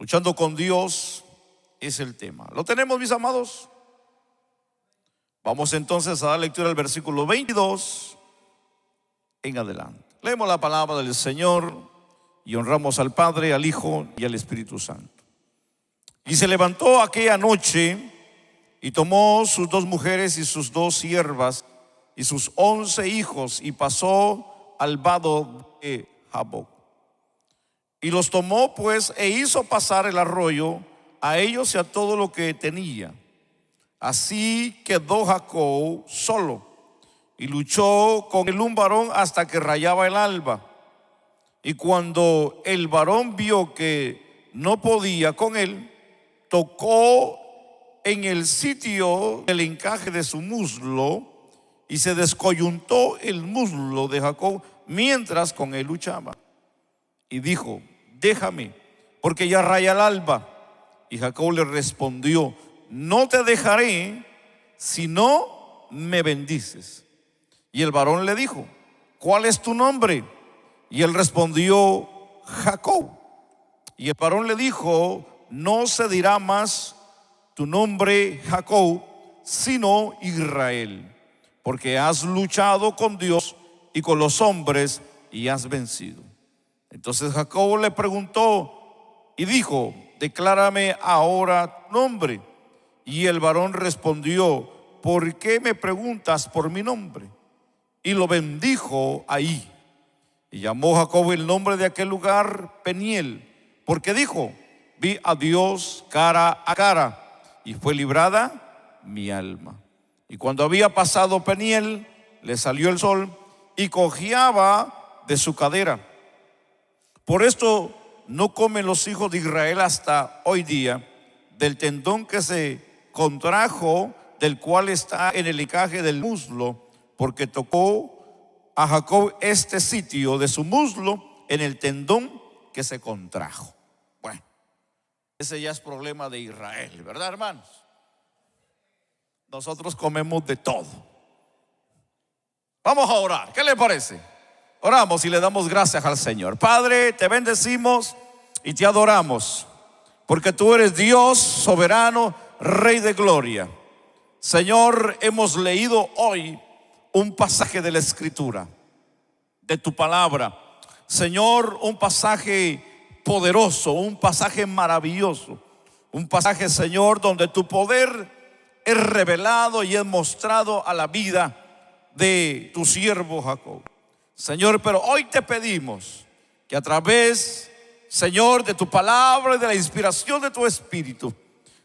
Luchando con Dios es el tema. ¿Lo tenemos, mis amados? Vamos entonces a dar lectura al versículo 22 en adelante. Leemos la palabra del Señor y honramos al Padre, al Hijo y al Espíritu Santo. Y se levantó aquella noche y tomó sus 2 mujeres y sus 2 siervas y sus 11 hijos y pasó al vado de Jaboc. Y los tomó pues e hizo pasar el arroyo a ellos y a todo lo que tenía. Así quedó Jacob solo y luchó con un varón hasta que rayaba el alba. Y cuando el varón vio que no podía con él, tocó en el sitio del encaje de su muslo y se descoyuntó el muslo de Jacob mientras con él luchaba. Y dijo: déjame, porque ya raya el alba. Y Jacob le respondió: no te dejaré si no me bendices. Y el varón le dijo: ¿cuál es tu nombre? Y él respondió: Jacob. Y el varón le dijo: no se dirá más tu nombre Jacob, sino Israel, porque has luchado con Dios y con los hombres y has vencido. Entonces Jacob le preguntó y dijo: declárame ahora tu nombre. Y el varón respondió: ¿por qué me preguntas por mi nombre? Y lo bendijo ahí. Y llamó Jacob el nombre de aquel lugar Peniel, porque dijo: vi a Dios cara a cara, y fue librada mi alma. Y cuando había pasado Peniel, le salió el sol y cojeaba de su cadera. Por esto no comen los hijos de Israel hasta hoy día del tendón que se contrajo, del cual está en el encaje del muslo, porque tocó a Jacob este sitio de su muslo en el tendón que se contrajo. Bueno, ese ya es problema de Israel, ¿verdad, hermanos? Nosotros comemos de todo. Vamos a orar, ¿qué le parece? Oramos y le damos gracias al Señor. Padre, te bendecimos y te adoramos, porque tú eres Dios soberano, Rey de gloria. Señor, hemos leído hoy un pasaje de la Escritura, de tu palabra. Señor, un pasaje poderoso, un pasaje maravilloso, un pasaje, Señor, donde tu poder es revelado y es mostrado a la vida de tu siervo Jacob. Señor, pero hoy te pedimos que a través, Señor, de tu palabra y de la inspiración de tu Espíritu,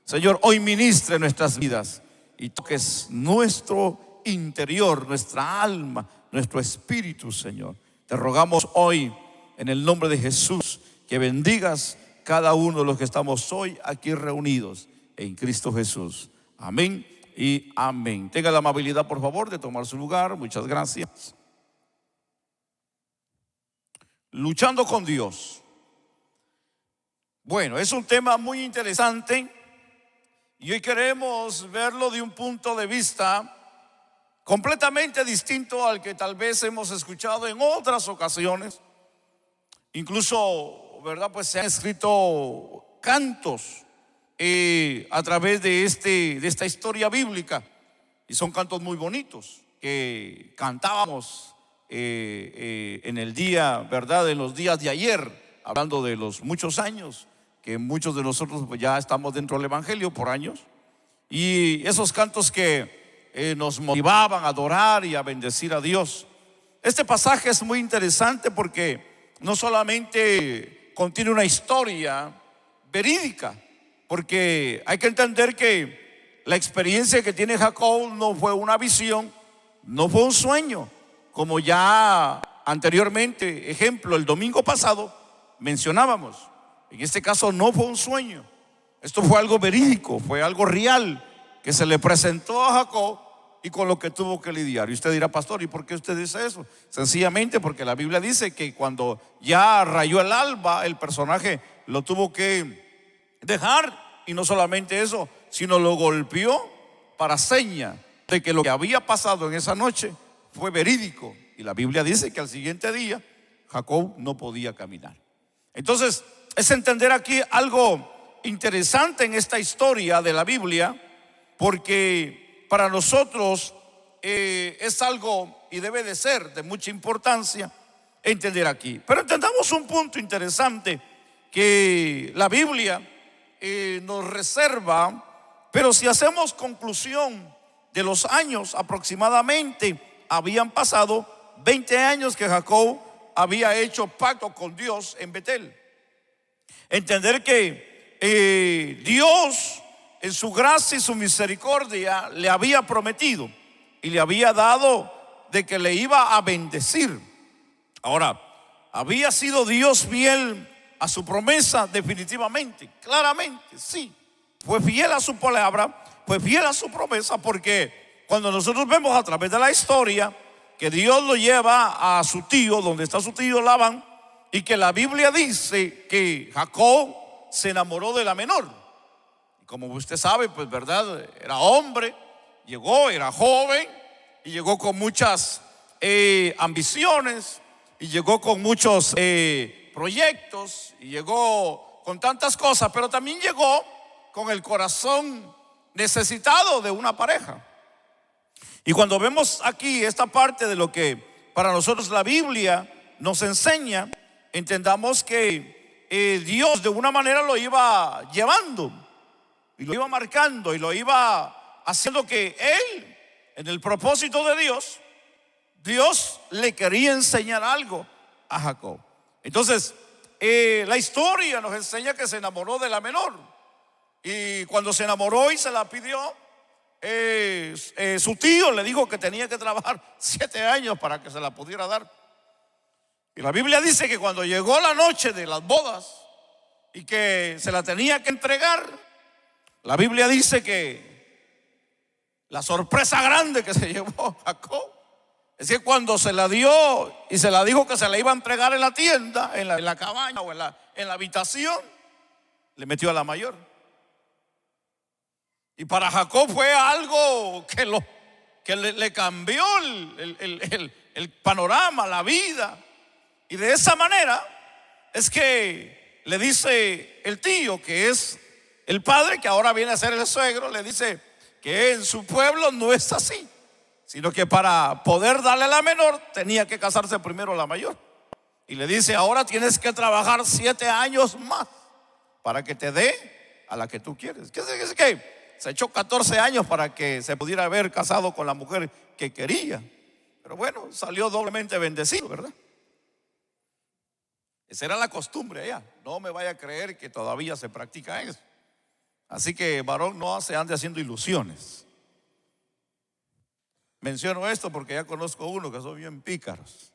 Señor, hoy ministre nuestras vidas y toques nuestro interior, nuestra alma, nuestro espíritu, Señor. Te rogamos hoy en el nombre de Jesús que bendigas cada uno de los que estamos hoy aquí reunidos en Cristo Jesús. Amén y amén. Tenga la amabilidad, por favor, de tomar su lugar. Muchas gracias. Luchando con Dios. Bueno, es un tema muy interesante y hoy queremos verlo de un punto de vista completamente distinto al que tal vez hemos escuchado en otras ocasiones. Incluso, ¿verdad? Pues se han escrito cantos a través de esta historia bíblica, y son cantos muy bonitos que cantábamos en el día, ¿verdad? En los días de ayer, hablando de los muchos años que muchos de nosotros ya estamos dentro del Evangelio por años, y esos cantos que nos motivaban a adorar y a bendecir a Dios. Este pasaje es muy interesante porque no solamente contiene una historia verídica, porque hay que entender que la experiencia que tiene Jacob no fue una visión, no fue un sueño, como ya anteriormente, ejemplo, el domingo pasado mencionábamos. En este caso no fue un sueño, esto fue algo verídico, fue algo real que se le presentó a Jacob y con lo que tuvo que lidiar. Y usted dirá: pastor, ¿y por qué usted dice eso? Sencillamente porque la Biblia dice que cuando ya rayó el alba, el personaje lo tuvo que dejar, y no solamente eso, sino lo golpeó para seña de que lo que había pasado en esa noche fue verídico. Y la Biblia dice que al siguiente día Jacob no podía caminar. Entonces, es entender aquí algo interesante en esta historia de la Biblia, porque para nosotros es algo y debe de ser de mucha importancia entender aquí. Pero entendamos un punto interesante que la Biblia nos reserva, pero si hacemos conclusión de los años, aproximadamente habían pasado 20 años que Jacob había hecho pacto con Dios en Betel. Entender que Dios en su gracia y su misericordia le había prometido y le había dado de que le iba a bendecir. Ahora, ¿había sido Dios fiel a su promesa? Definitivamente, claramente, sí. Fue fiel a su palabra, fue fiel a su promesa, porque cuando nosotros vemos a través de la historia que Dios lo lleva a su tío, donde está su tío Labán, y que la Biblia dice que Jacob se enamoró de la menor. Y como usted sabe, pues verdad, era hombre, llegó, era joven, y llegó con muchas ambiciones, y llegó con muchos proyectos, y llegó con tantas cosas, pero también llegó con el corazón necesitado de una pareja. Y cuando vemos aquí esta parte de lo que para nosotros la Biblia nos enseña, entendamos que Dios de una manera lo iba llevando y lo iba marcando y lo iba haciendo que él, en el propósito de Dios, Dios le quería enseñar algo a Jacob. Entonces la historia nos enseña que se enamoró de la menor. Y cuando se enamoró y se la pidió, su tío le dijo que tenía que trabajar 7 años para que se la pudiera dar. Y la Biblia dice que cuando llegó la noche de las bodas y que se la tenía que entregar, la Biblia dice que la sorpresa grande que se llevó Jacob es que cuando se la dio y se la dijo que se la iba a entregar en la tienda, en la cabaña o en la habitación, le metió a la mayor. Y para Jacob fue algo que le cambió el panorama, la vida. Y de esa manera es que le dice el tío, que es el padre, que ahora viene a ser el suegro, le dice que en su pueblo no es así, sino que para poder darle a la menor tenía que casarse primero la mayor. Y le dice: ahora tienes que trabajar 7 años más para que te dé a la que tú quieres. ¿Qué es que? Se echó 14 años para que se pudiera haber casado con la mujer que quería. Pero bueno, salió doblemente bendecido, ¿verdad? Esa era la costumbre allá. No me vaya a creer que todavía se practica eso. Así que varón, no se ande haciendo ilusiones. Menciono esto porque ya conozco uno que son bien pícaros.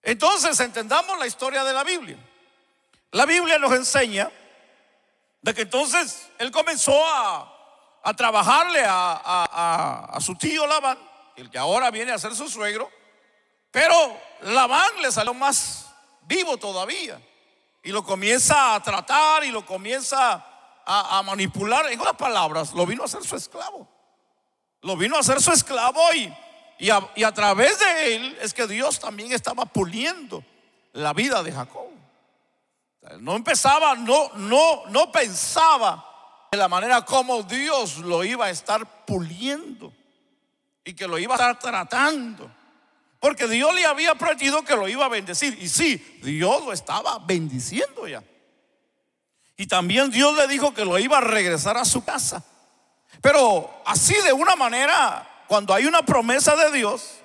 Entonces entendamos la historia de la Biblia. La Biblia nos enseña de que entonces él comenzó a trabajarle a su tío Labán, el que ahora viene a ser su suegro. Pero Labán le salió más vivo todavía y lo comienza a tratar y lo comienza a manipular. En otras palabras, lo vino a hacer su esclavo. Lo vino a hacer su esclavo y a través de él es que Dios también estaba puliendo la vida de Jacob. No empezaba, no pensaba de la manera como Dios lo iba a estar puliendo y que lo iba a estar tratando, porque Dios le había prometido que lo iba a bendecir. Y sí, Dios lo estaba bendiciendo ya. Y también Dios le dijo que lo iba a regresar a su casa. Pero así, de una manera, cuando hay una promesa de Dios,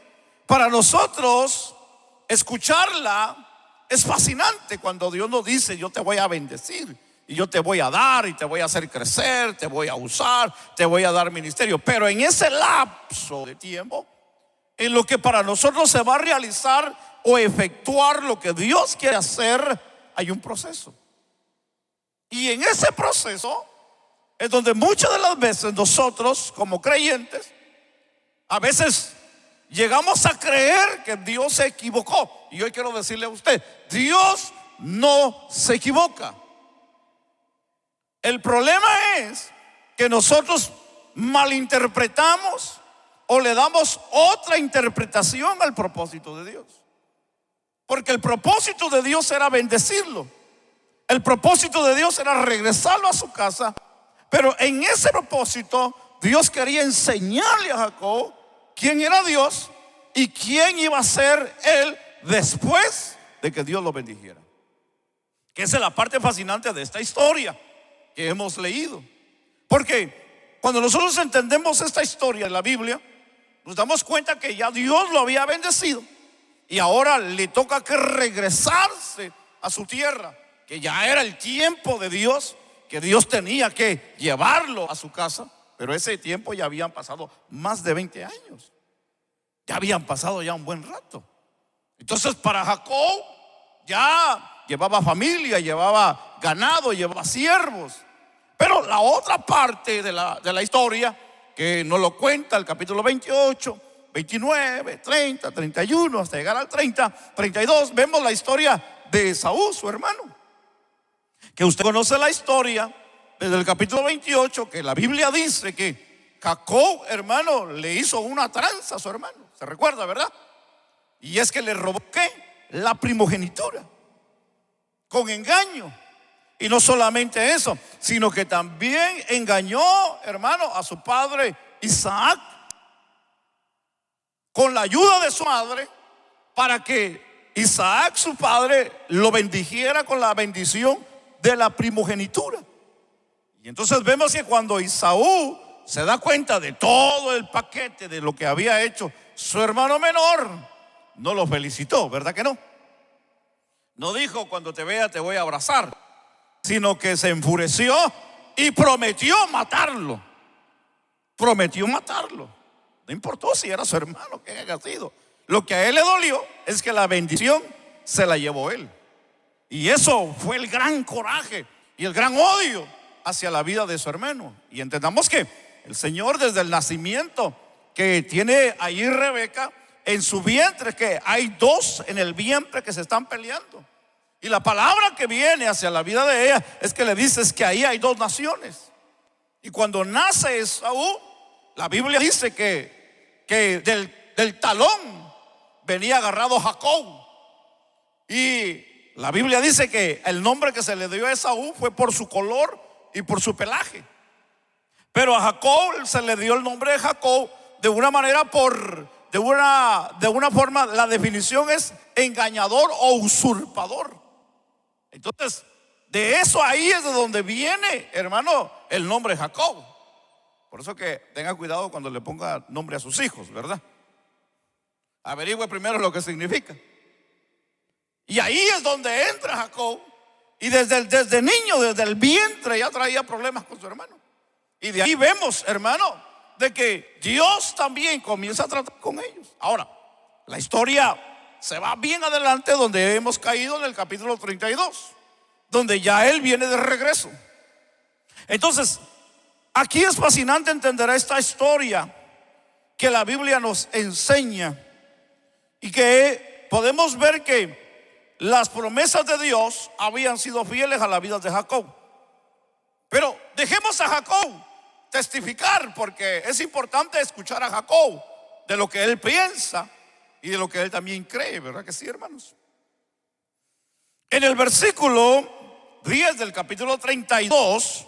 para nosotros escucharla es fascinante. Cuando Dios nos dice: yo te voy a bendecir y yo te voy a dar y te voy a hacer crecer, te voy a usar, te voy a dar ministerio. Pero en ese lapso de tiempo, en lo que para nosotros se va a realizar o efectuar lo que Dios quiere hacer, hay un proceso. Y en ese proceso es donde muchas de las veces nosotros, como creyentes, a veces llegamos a creer que Dios se equivocó. Y hoy quiero decirle a usted: Dios no se equivoca. El problema es que nosotros malinterpretamos o le damos otra interpretación al propósito de Dios. porque el propósito de Dios era bendecirlo. El propósito de Dios era regresarlo a su casa. Pero en ese propósito Dios quería enseñarle a Jacob quién era Dios y quién iba a ser él después de que Dios lo bendijera. Que esa es la parte fascinante de esta historia que hemos leído. Porque cuando nosotros entendemos esta historia de la Biblia, nos damos cuenta que ya Dios lo había bendecido y ahora le toca que regresarse a su tierra, que ya era el tiempo de Dios, que Dios tenía que llevarlo a su casa. Pero ese tiempo ya habían pasado más de 20 años. Ya habían pasado ya un buen rato. Entonces para Jacob ya llevaba familia, llevaba ganado, llevaba siervos. Pero la otra parte de la historia, que nos lo cuenta el capítulo 28, 29, 30, 31, hasta llegar al 30, 32, vemos la historia de Esaú, su hermano. Que usted conoce la historia desde el capítulo 28, que la Biblia dice que Jacob, hermano, le hizo una tranza a su hermano. ¿Se recuerda, verdad? Y es que le robó, ¿qué? La primogenitura, con engaño. Y no solamente eso, sino que también engañó, hermano, a su padre Isaac con la ayuda de su madre, para que Isaac, su padre, lo bendijera con la bendición de la primogenitura. Y entonces vemos que cuando Esaú se da cuenta de todo el paquete de lo que había hecho su hermano menor, no lo felicitó, ¿verdad que no? No dijo: cuando te vea te voy a abrazar, sino que se enfureció y prometió matarlo. Prometió matarlo. No importó si era su hermano, que haya sido. Lo que a él le dolió es que la bendición se la llevó él. Y eso fue el gran coraje y el gran odio hacia la vida de su hermano. Y entendamos que el Señor, desde el nacimiento que tiene allí Rebeca, en su vientre, que hay dos en el vientre que se están peleando. Y la palabra que viene hacia la vida de ella es que le dices que ahí hay dos naciones. Y cuando nace Esaú, la Biblia dice que del talón venía agarrado Jacob. Y la Biblia dice que el nombre que se le dio a Esaú fue por su color y por su pelaje. Pero a Jacob se le dio el nombre de Jacob de una manera de una forma, la definición es engañador o usurpador. Entonces, de eso ahí es de donde viene, hermano, el nombre Jacob. Por eso que tenga cuidado cuando le ponga nombre a sus hijos, ¿verdad? Averigüe primero lo que significa. Y ahí es donde entra Jacob. Y desde niño, desde el vientre, ya traía problemas con su hermano. Y de ahí vemos, hermano, de que Dios también comienza a tratar con ellos. Ahora, la historia se va bien adelante, donde hemos caído en el capítulo 32, donde ya él viene de regreso. Entonces, aquí es fascinante entender esta historia que la Biblia nos enseña, y que podemos ver que las promesas de Dios habían sido fieles a la vida de Jacob. Pero dejemos a Jacob testificar, porque es importante escuchar a Jacob de lo que él piensa y de lo que él también cree, ¿verdad que sí, hermanos? En el versículo 10 del capítulo 32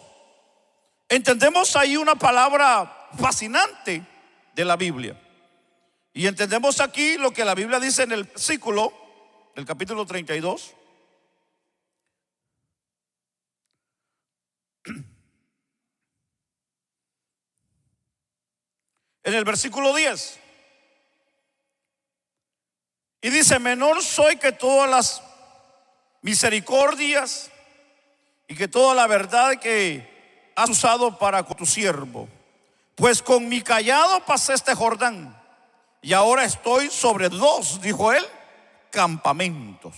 entendemos ahí una palabra fascinante de la Biblia. Y entendemos aquí lo que la Biblia dice en el versículo del capítulo 32. En el versículo 10. Y dice: menor soy que todas las misericordias y que toda la verdad que has usado para con tu siervo. Pues con mi cayado pasé este Jordán, y ahora estoy sobre dos, dijo él, campamentos.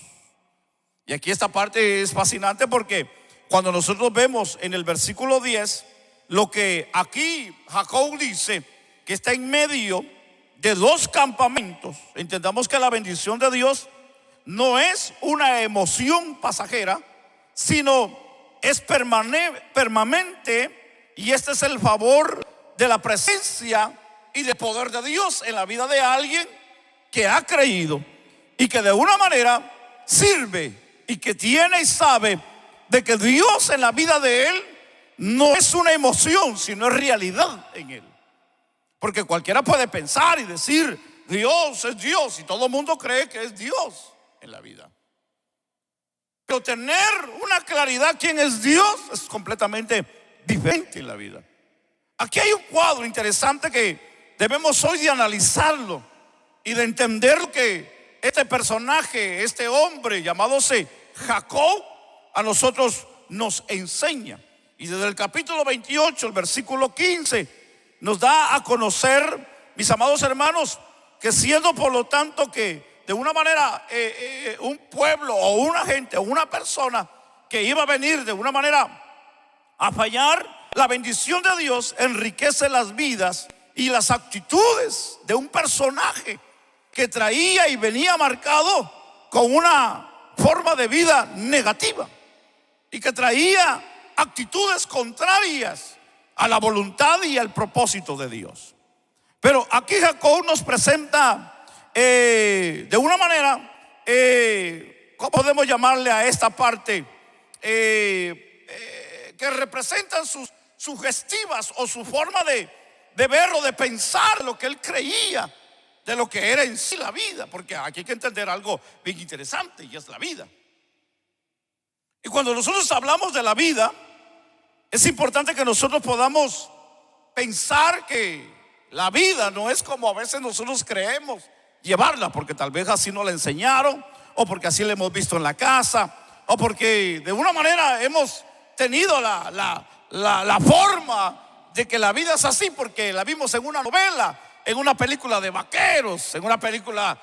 Y aquí esta parte es fascinante, porque cuando nosotros vemos en el versículo 10 lo que aquí Jacob dice, que está en medio de dos campamentos, entendamos que la bendición de Dios no es una emoción pasajera, sino es permanente, y este es el favor de la presencia y del poder de Dios en la vida de alguien que ha creído y que de una manera sirve y que tiene y sabe de que Dios en la vida de él no es una emoción, sino es realidad en él. Porque cualquiera puede pensar y decir Dios es Dios, y todo el mundo cree que es Dios en la vida. Pero tener una claridad quién es Dios es completamente diferente en la vida. Aquí hay un cuadro interesante que debemos hoy de analizarlo y de entender que este personaje, este hombre llamado Jacob, a nosotros nos enseña. Y desde el capítulo 28, el versículo 15, nos da a conocer, mis amados hermanos, que siendo por lo tanto que de una manera un pueblo o una gente o una persona que iba a venir de una manera a fallar, la bendición de Dios enriquece las vidas y las actitudes de un personaje que traía y venía marcado con una forma de vida negativa y que traía actitudes contrarias a la voluntad y al propósito de Dios. Pero aquí Jacob nos presenta de una manera, ¿cómo podemos llamarle a esta parte? Que representan sus sugestivas o su forma de ver o de pensar lo que él creía de lo que era en sí la vida. Porque aquí hay que entender algo bien interesante, y es la vida. Y cuando nosotros hablamos de la vida, es importante que nosotros podamos pensar que la vida no es como a veces nosotros creemos llevarla, porque tal vez así nos la enseñaron, o porque así la hemos visto en la casa, o porque de una manera hemos tenido la forma de que la vida es así, porque la vimos en una novela, en una película de vaqueros, en una película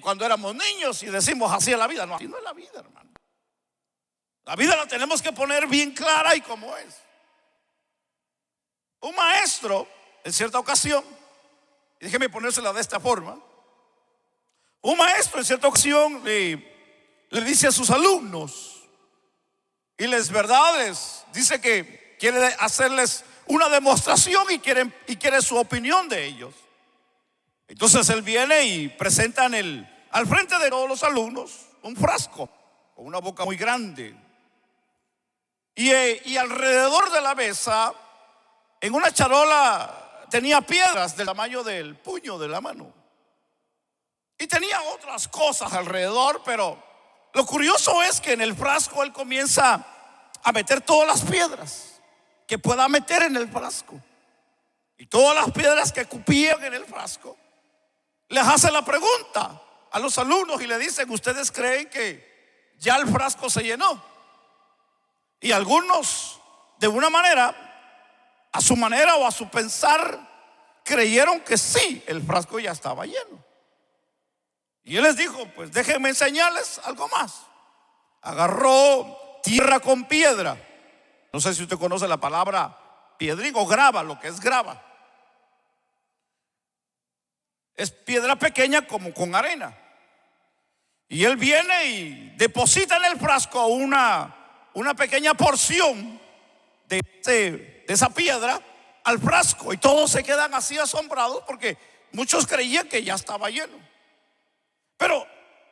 cuando éramos niños, y decimos así es la vida. No, así no es la vida, hermano. La vida la tenemos que poner bien clara y como es. Un maestro, en cierta ocasión, y déjeme ponérsela de esta forma, un maestro en cierta ocasión le dice a sus alumnos, y les dice que quiere hacerles una demostración y quiere su opinión de ellos. Entonces él viene y presenta al frente de todos los alumnos un frasco con una boca muy grande, y alrededor de la mesa, en una charola, tenía piedras del tamaño del puño de la mano, y tenía otras cosas alrededor. Pero lo curioso es que en el frasco él comienza a meter todas las piedras que pueda meter en el frasco, y todas las piedras que cupían en el frasco. Les hace la pregunta a los alumnos y le dicen: ¿ustedes creen que ya el frasco se llenó? Y algunos, de una manera, a su manera o a su pensar, creyeron que sí, el frasco ya estaba lleno. Y él les dijo: pues déjenme enseñarles algo más. Agarró tierra con piedra. No sé si usted conoce la palabra piedrín o grava, lo que es grava. Es piedra pequeña como con arena. Y él viene y deposita en el frasco una pequeña porción de esa piedra al frasco, y todos se quedan así asombrados porque muchos creían que ya estaba lleno. Pero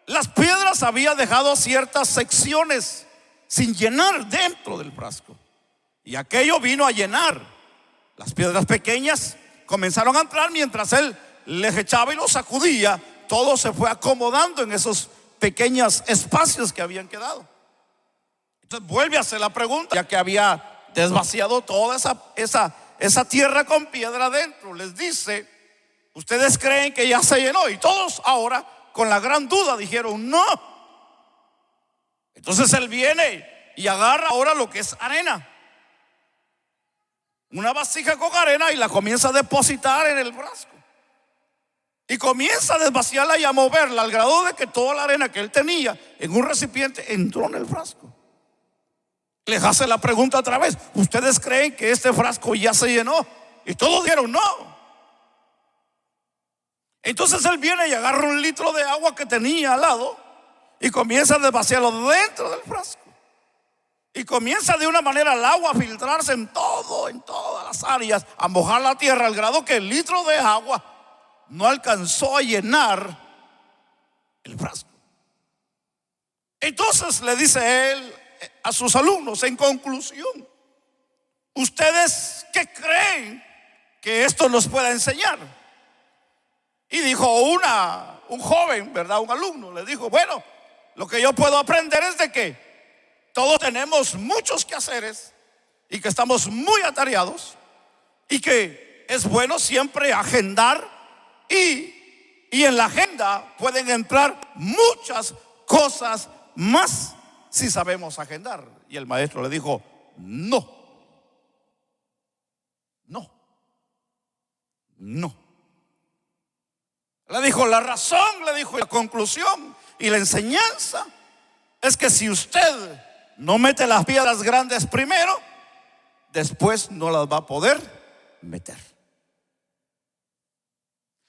las piedras había dejado ciertas secciones sin llenar dentro del frasco, y aquello vino a llenar. Las piedras pequeñas comenzaron a entrar mientras él les echaba y los sacudía. Todo se fue acomodando en esos pequeños espacios que habían quedado. Entonces vuelve a hacer la pregunta, ya que había desvaciado toda esa tierra con piedra adentro. Les dice: ¿ustedes creen que ya se llenó? Y todos ahora, con la gran duda, dijeron: no. Entonces él viene y agarra ahora lo que es arena, una vasija con arena, y la comienza a depositar en el frasco, y comienza a desvaciarla y a moverla al grado de que toda la arena que él tenía en un recipiente entró en el frasco. Les hace la pregunta otra vez: ¿ustedes creen que este frasco ya se llenó? Y todos dijeron: no. Entonces él viene y agarra un litro de agua que tenía al lado y comienza a desvaciarlo dentro del frasco, y comienza de una manera el agua a filtrarse en todas las áreas, a mojar la tierra, al grado que el litro de agua no alcanzó a llenar el frasco. Entonces le dice él a sus alumnos, en conclusión, ¿ustedes qué creen que esto nos pueda enseñar? Y dijo un joven, ¿verdad? Un alumno, le dijo, bueno, lo que yo puedo aprender es de que todos tenemos muchos quehaceres y que estamos muy atareados y que es bueno siempre agendar y en la agenda pueden entrar muchas cosas más si sabemos agendar. Y el maestro le dijo, no. Le dijo, la razón, le dijo, la conclusión y la enseñanza es que si usted no mete las piedras grandes primero, después no las va a poder meter.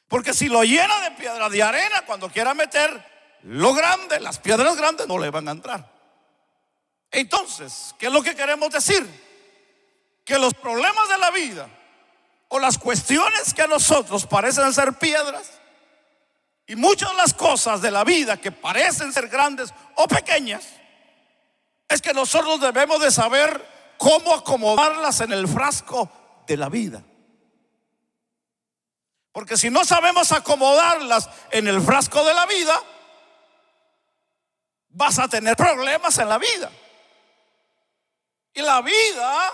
Porque si lo llena de piedra, de arena, cuando quiera meter lo grande, las piedras grandes no le van a entrar. Entonces, ¿qué es lo que queremos decir? Que los problemas de la vida o las cuestiones que a nosotros parecen ser piedras y muchas de las cosas de la vida que parecen ser grandes o pequeñas, es que nosotros debemos de saber cómo acomodarlas en el frasco de la vida. Porque si no sabemos acomodarlas en el frasco de la vida, vas a tener problemas en la vida. Y la vida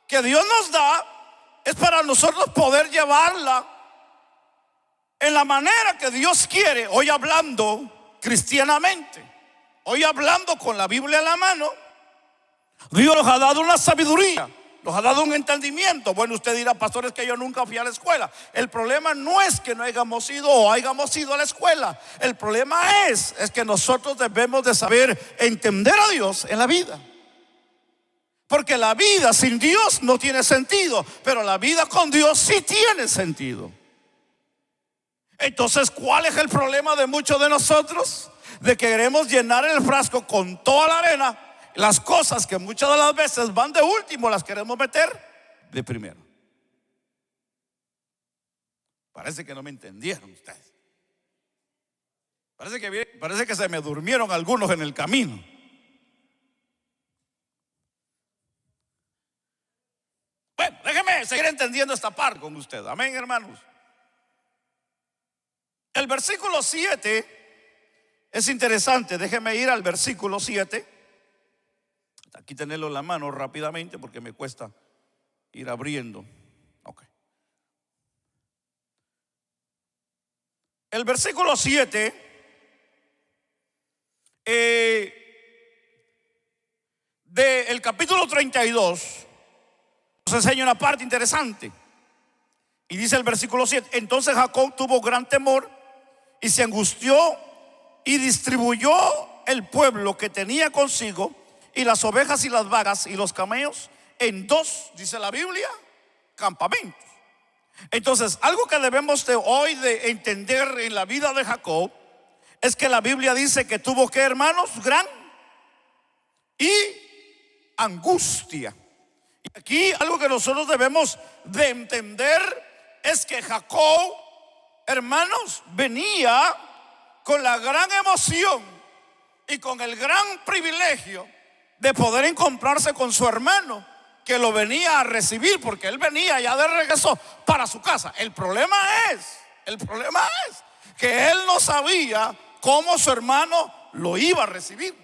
que Dios nos da es para nosotros poder llevarla en la manera que Dios quiere. Hoy hablando cristianamente, hoy hablando con la Biblia en la mano, Dios nos ha dado una sabiduría, nos ha dado un entendimiento. Bueno, usted dirá, pastor, es que yo nunca fui a la escuela. El problema no es que no hayamos ido o hayamos ido a la escuela. El problema es que nosotros debemos de saber entender a Dios en la vida. Porque la vida sin Dios no tiene sentido, pero la vida con Dios sí tiene sentido. Entonces, ¿cuál es el problema de muchos de nosotros? De que queremos llenar el frasco con toda la arena. Las cosas que muchas de las veces van de último, las queremos meter de primero. Parece que no me entendieron ustedes. Parece que se me durmieron algunos en el camino. Bueno, déjeme seguir entendiendo esta parte con usted. Amén, hermanos. El versículo 7 es interesante. Déjeme ir al versículo 7. Aquí tenerlo en la mano rápidamente porque me cuesta ir abriendo. Okay. El versículo 7 del capítulo 32 nos enseña una parte interesante. Y dice el versículo 7: entonces Jacob tuvo gran temor y se angustió y distribuyó el pueblo que tenía consigo y las ovejas y las vacas y los camellos en dos, dice la Biblia, campamentos. Entonces, algo que debemos de hoy de entender en la vida de Jacob es que la Biblia dice que tuvo, que hermanos, gran y angustia. Y aquí algo que nosotros debemos de entender es que Jacob, hermanos, venía con la gran emoción y con el gran privilegio de poder encontrarse con su hermano, que lo venía a recibir, porque él venía ya de regreso para su casa. El problema es que él no sabía cómo su hermano lo iba a recibir.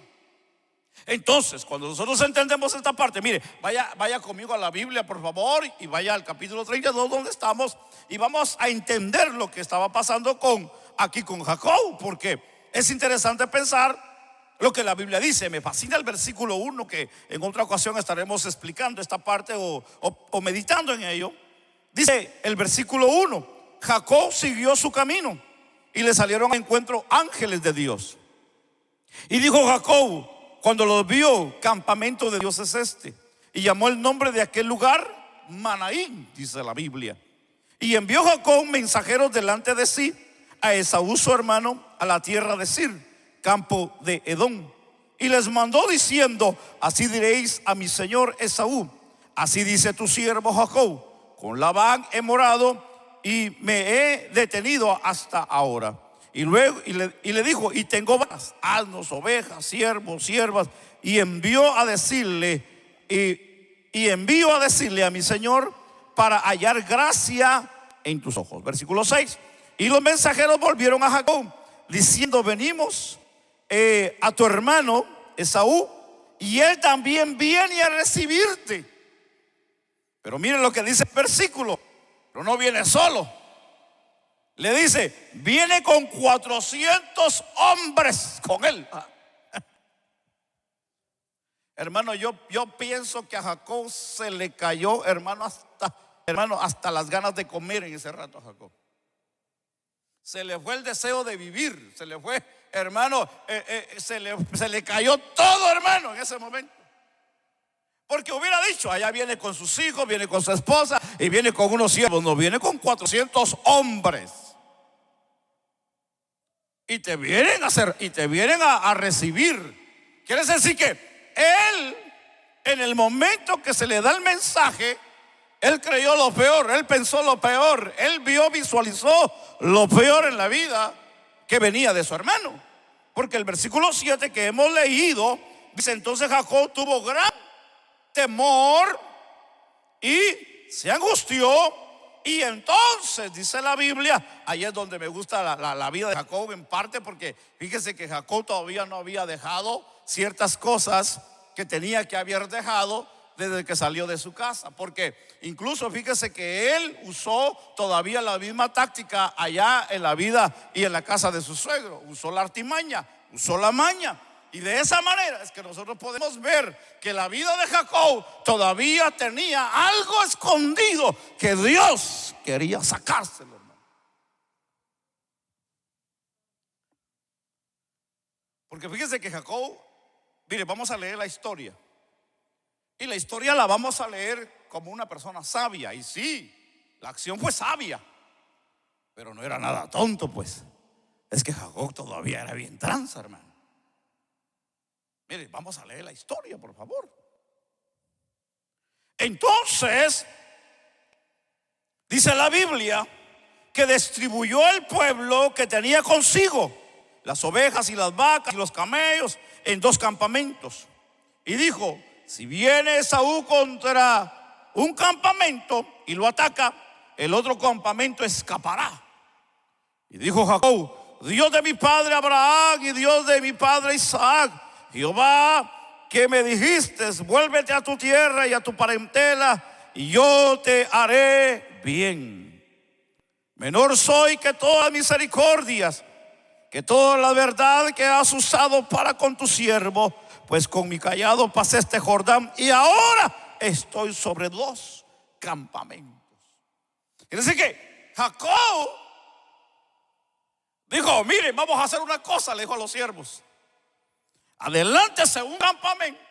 Entonces, cuando nosotros entendemos esta parte, mire, vaya conmigo a la Biblia, por favor, y vaya al capítulo 32 donde estamos, y vamos a entender lo que estaba pasando aquí con Jacob, porque es interesante pensar lo que la Biblia dice. Me fascina el versículo 1, que en otra ocasión estaremos explicando esta parte o meditando en ello. Dice el versículo 1: Jacob siguió su camino y le salieron a encuentro ángeles de Dios. Y dijo Jacob cuando los vio: campamento de Dios es este. Y llamó el nombre de aquel lugar Manaín, dice la Biblia. Y envió Jacob mensajeros delante de sí a Esaú su hermano a la tierra de Sir, campo de Edom, y les mandó diciendo: así diréis a mi señor Esaú: así dice tu siervo Jacob, con Labán he morado y me he detenido hasta ahora. y le dijo: y tengo vacas, asnos, ovejas, siervos, siervas. Y envió a decirle, y envío a decirle a mi señor para hallar gracia en tus ojos. Versículo 6. Y los mensajeros volvieron a Jacob diciendo: venimos a tu hermano Esaú, y él también viene a recibirte. Pero miren lo que dice el versículo: pero no viene solo. Le dice: viene con 400 hombres con él. Hermano, yo pienso que a Jacob se le cayó, hermano, hasta las ganas de comer en ese rato a Jacob. Se le fue el deseo de vivir, se le fue, hermano, se le cayó todo, hermano, en ese momento. Porque hubiera dicho: allá viene con sus hijos, viene con su esposa y viene con unos siervos. No, viene con 400 hombres. Y te vienen a recibir. Quiere decir que él, en el momento que se le da el mensaje, él creyó lo peor, él pensó lo peor, él visualizó lo peor en la vida que venía de su hermano. Porque el versículo 7 que hemos leído dice: entonces Jacob tuvo gran temor y se angustió. Y entonces, dice la Biblia, ahí es donde me gusta la vida de Jacob en parte, porque fíjese que Jacob todavía no había dejado ciertas cosas que tenía que haber dejado desde que salió de su casa. Porque incluso fíjese que él usó todavía la misma táctica allá en la vida y en la casa de su suegro. Usó la artimaña, usó la maña. Y de esa manera es que nosotros podemos ver que la vida de Jacob todavía tenía algo escondido que Dios quería sacárselo, hermano. Porque fíjese que Jacob, mire, vamos a leer la historia. Y la historia la vamos a leer como una persona sabia. Y sí, la acción fue sabia, pero no era nada tonto, pues. Es que Jacob todavía era bien tranza, hermano. Mire, vamos a leer la historia, por favor. Entonces, dice la Biblia que distribuyó el pueblo que tenía consigo las ovejas y las vacas y los camellos en 2 campamentos. Y dijo: si viene Esaú contra un campamento y lo ataca, el otro campamento escapará. Y dijo Jacob: Dios de mi padre Abraham y Dios de mi padre Isaac, Jehová, que me dijiste: vuélvete a tu tierra y a tu parentela, y yo te haré bien. Menor soy que todas misericordias, que toda la verdad que has usado para con tu siervo, pues con mi callado pasé este Jordán y ahora estoy sobre 2 campamentos. Quiere decir que Jacob dijo: miren, vamos a hacer una cosa, le dijo a los siervos: adelántese un campamento,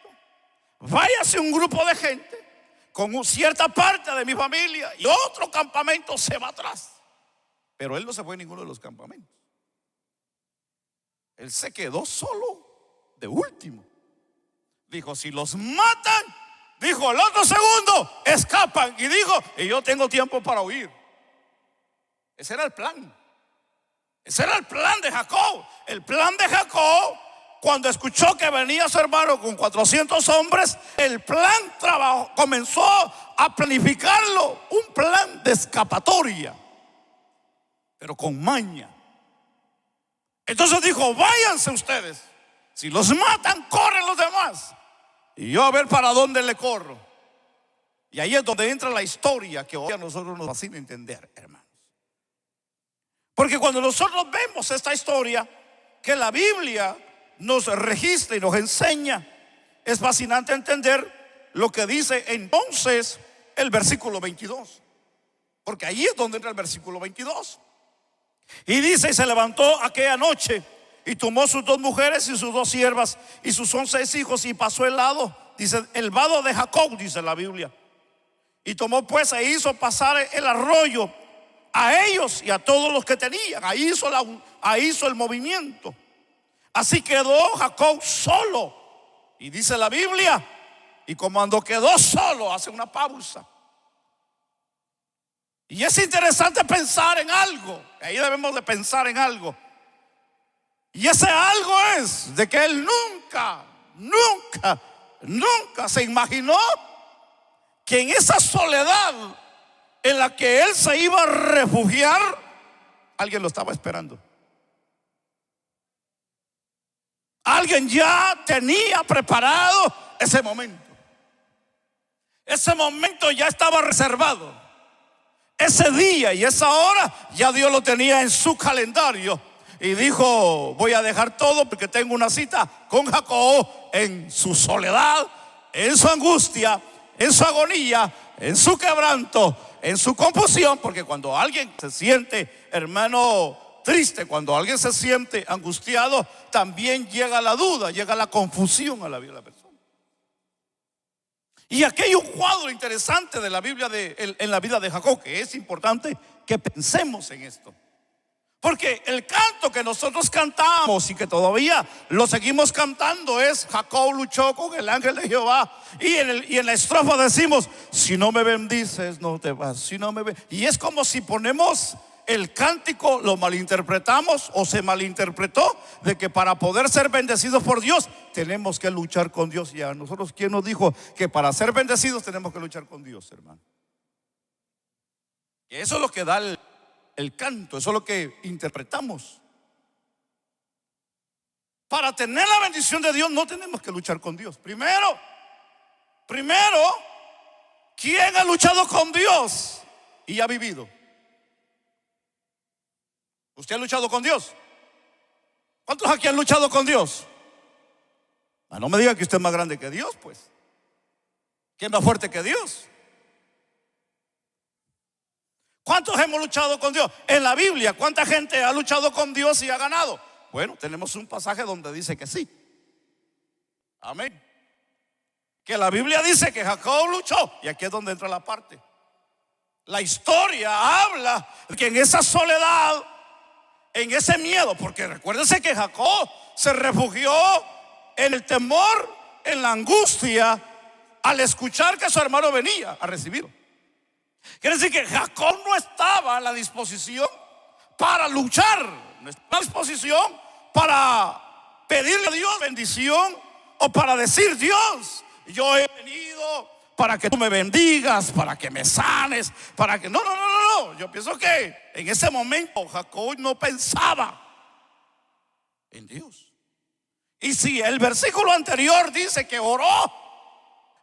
váyase un grupo de gente con cierta parte de mi familia, y otro campamento se va atrás. Pero él no se fue en ninguno de los campamentos. Él se quedó solo de último. Dijo: si los matan, dijo, el otro segundo escapan. Y dijo: y yo tengo tiempo para huir. Ese era el plan. Ese era el plan de Jacob. El plan de Jacob, cuando escuchó que venía su hermano con 400 hombres, el plan comenzó a planificarlo. Un plan de escapatoria, pero con maña. Entonces dijo: váyanse ustedes. Si los matan, corren los demás, y yo a ver para dónde le corro. Y ahí es donde entra la historia que hoy a nosotros nos fascina entender, hermanos. Porque cuando nosotros vemos esta historia que la Biblia nos registra y nos enseña, es fascinante entender lo que dice entonces el versículo 22. Porque ahí es donde entra el versículo 22. Y dice: y se levantó aquella noche y tomó sus 2 mujeres y sus 2 siervas y sus 11 hijos y pasó el lado, dice, el vado de Jacob, dice la Biblia. Y tomó pues e hizo pasar el arroyo a ellos y a todos los que tenían. Ahí hizo el movimiento. Así quedó Jacob solo. Y dice la Biblia, y cuando quedó solo, hace una pausa. Y es interesante pensar en algo. Ahí debemos de pensar en algo. Y ese algo es de que él nunca se imaginó que en esa soledad en la que él se iba a refugiar, alguien lo estaba esperando. Alguien ya tenía preparado ese momento. Ese momento ya estaba reservado. Ese día y esa hora ya Dios lo tenía en su calendario. Y dijo: voy a dejar todo porque tengo una cita con Jacob en su soledad, en su angustia, en su agonía, en su quebranto, en su confusión. Porque cuando alguien se siente, hermano, triste, cuando alguien se siente angustiado, también llega la duda, llega la confusión a la vida de la persona. Y aquí hay un cuadro interesante de la Biblia en la vida de Jacob, que es importante que pensemos en esto. Porque el canto que nosotros cantamos y que todavía lo seguimos cantando es: Jacob luchó con el ángel de Jehová. Y en la estrofa decimos: si no me bendices, no te vas. Si no me y es como si ponemos el cántico, lo malinterpretamos o se malinterpretó, de que para poder ser bendecidos por Dios tenemos que luchar con Dios. Y a nosotros, ¿quién nos dijo que para ser bendecidos tenemos que luchar con Dios, hermano? Y eso es lo que da el canto, eso es lo que interpretamos. Para tener la bendición de Dios no tenemos que luchar con Dios. Primero, ¿quién ha luchado con Dios y ha vivido? ¿Usted ha luchado con Dios? ¿Cuántos aquí han luchado con Dios? No me diga que usted es más grande que Dios, pues. ¿Quién es más fuerte que Dios? ¿Cuántos hemos luchado con Dios? En la Biblia, ¿cuánta gente ha luchado con Dios y ha ganado? Bueno, tenemos un pasaje donde dice que sí. Amén. Que la Biblia dice que Jacob luchó. Y aquí es donde entra la parte. La historia habla de que en esa soledad, en ese miedo, porque recuérdense que Jacob se refugió en el temor, en la angustia, al escuchar que su hermano venía a recibirlo. Quiere decir que Jacob no estaba en la disposición para luchar, no estaba en la disposición para pedirle a Dios bendición o para decir: Dios, yo he venido para que tú me bendigas, para que me sanes, para que... No. Yo pienso que en ese momento Jacob no pensaba en Dios. Y si el versículo anterior dice que oró,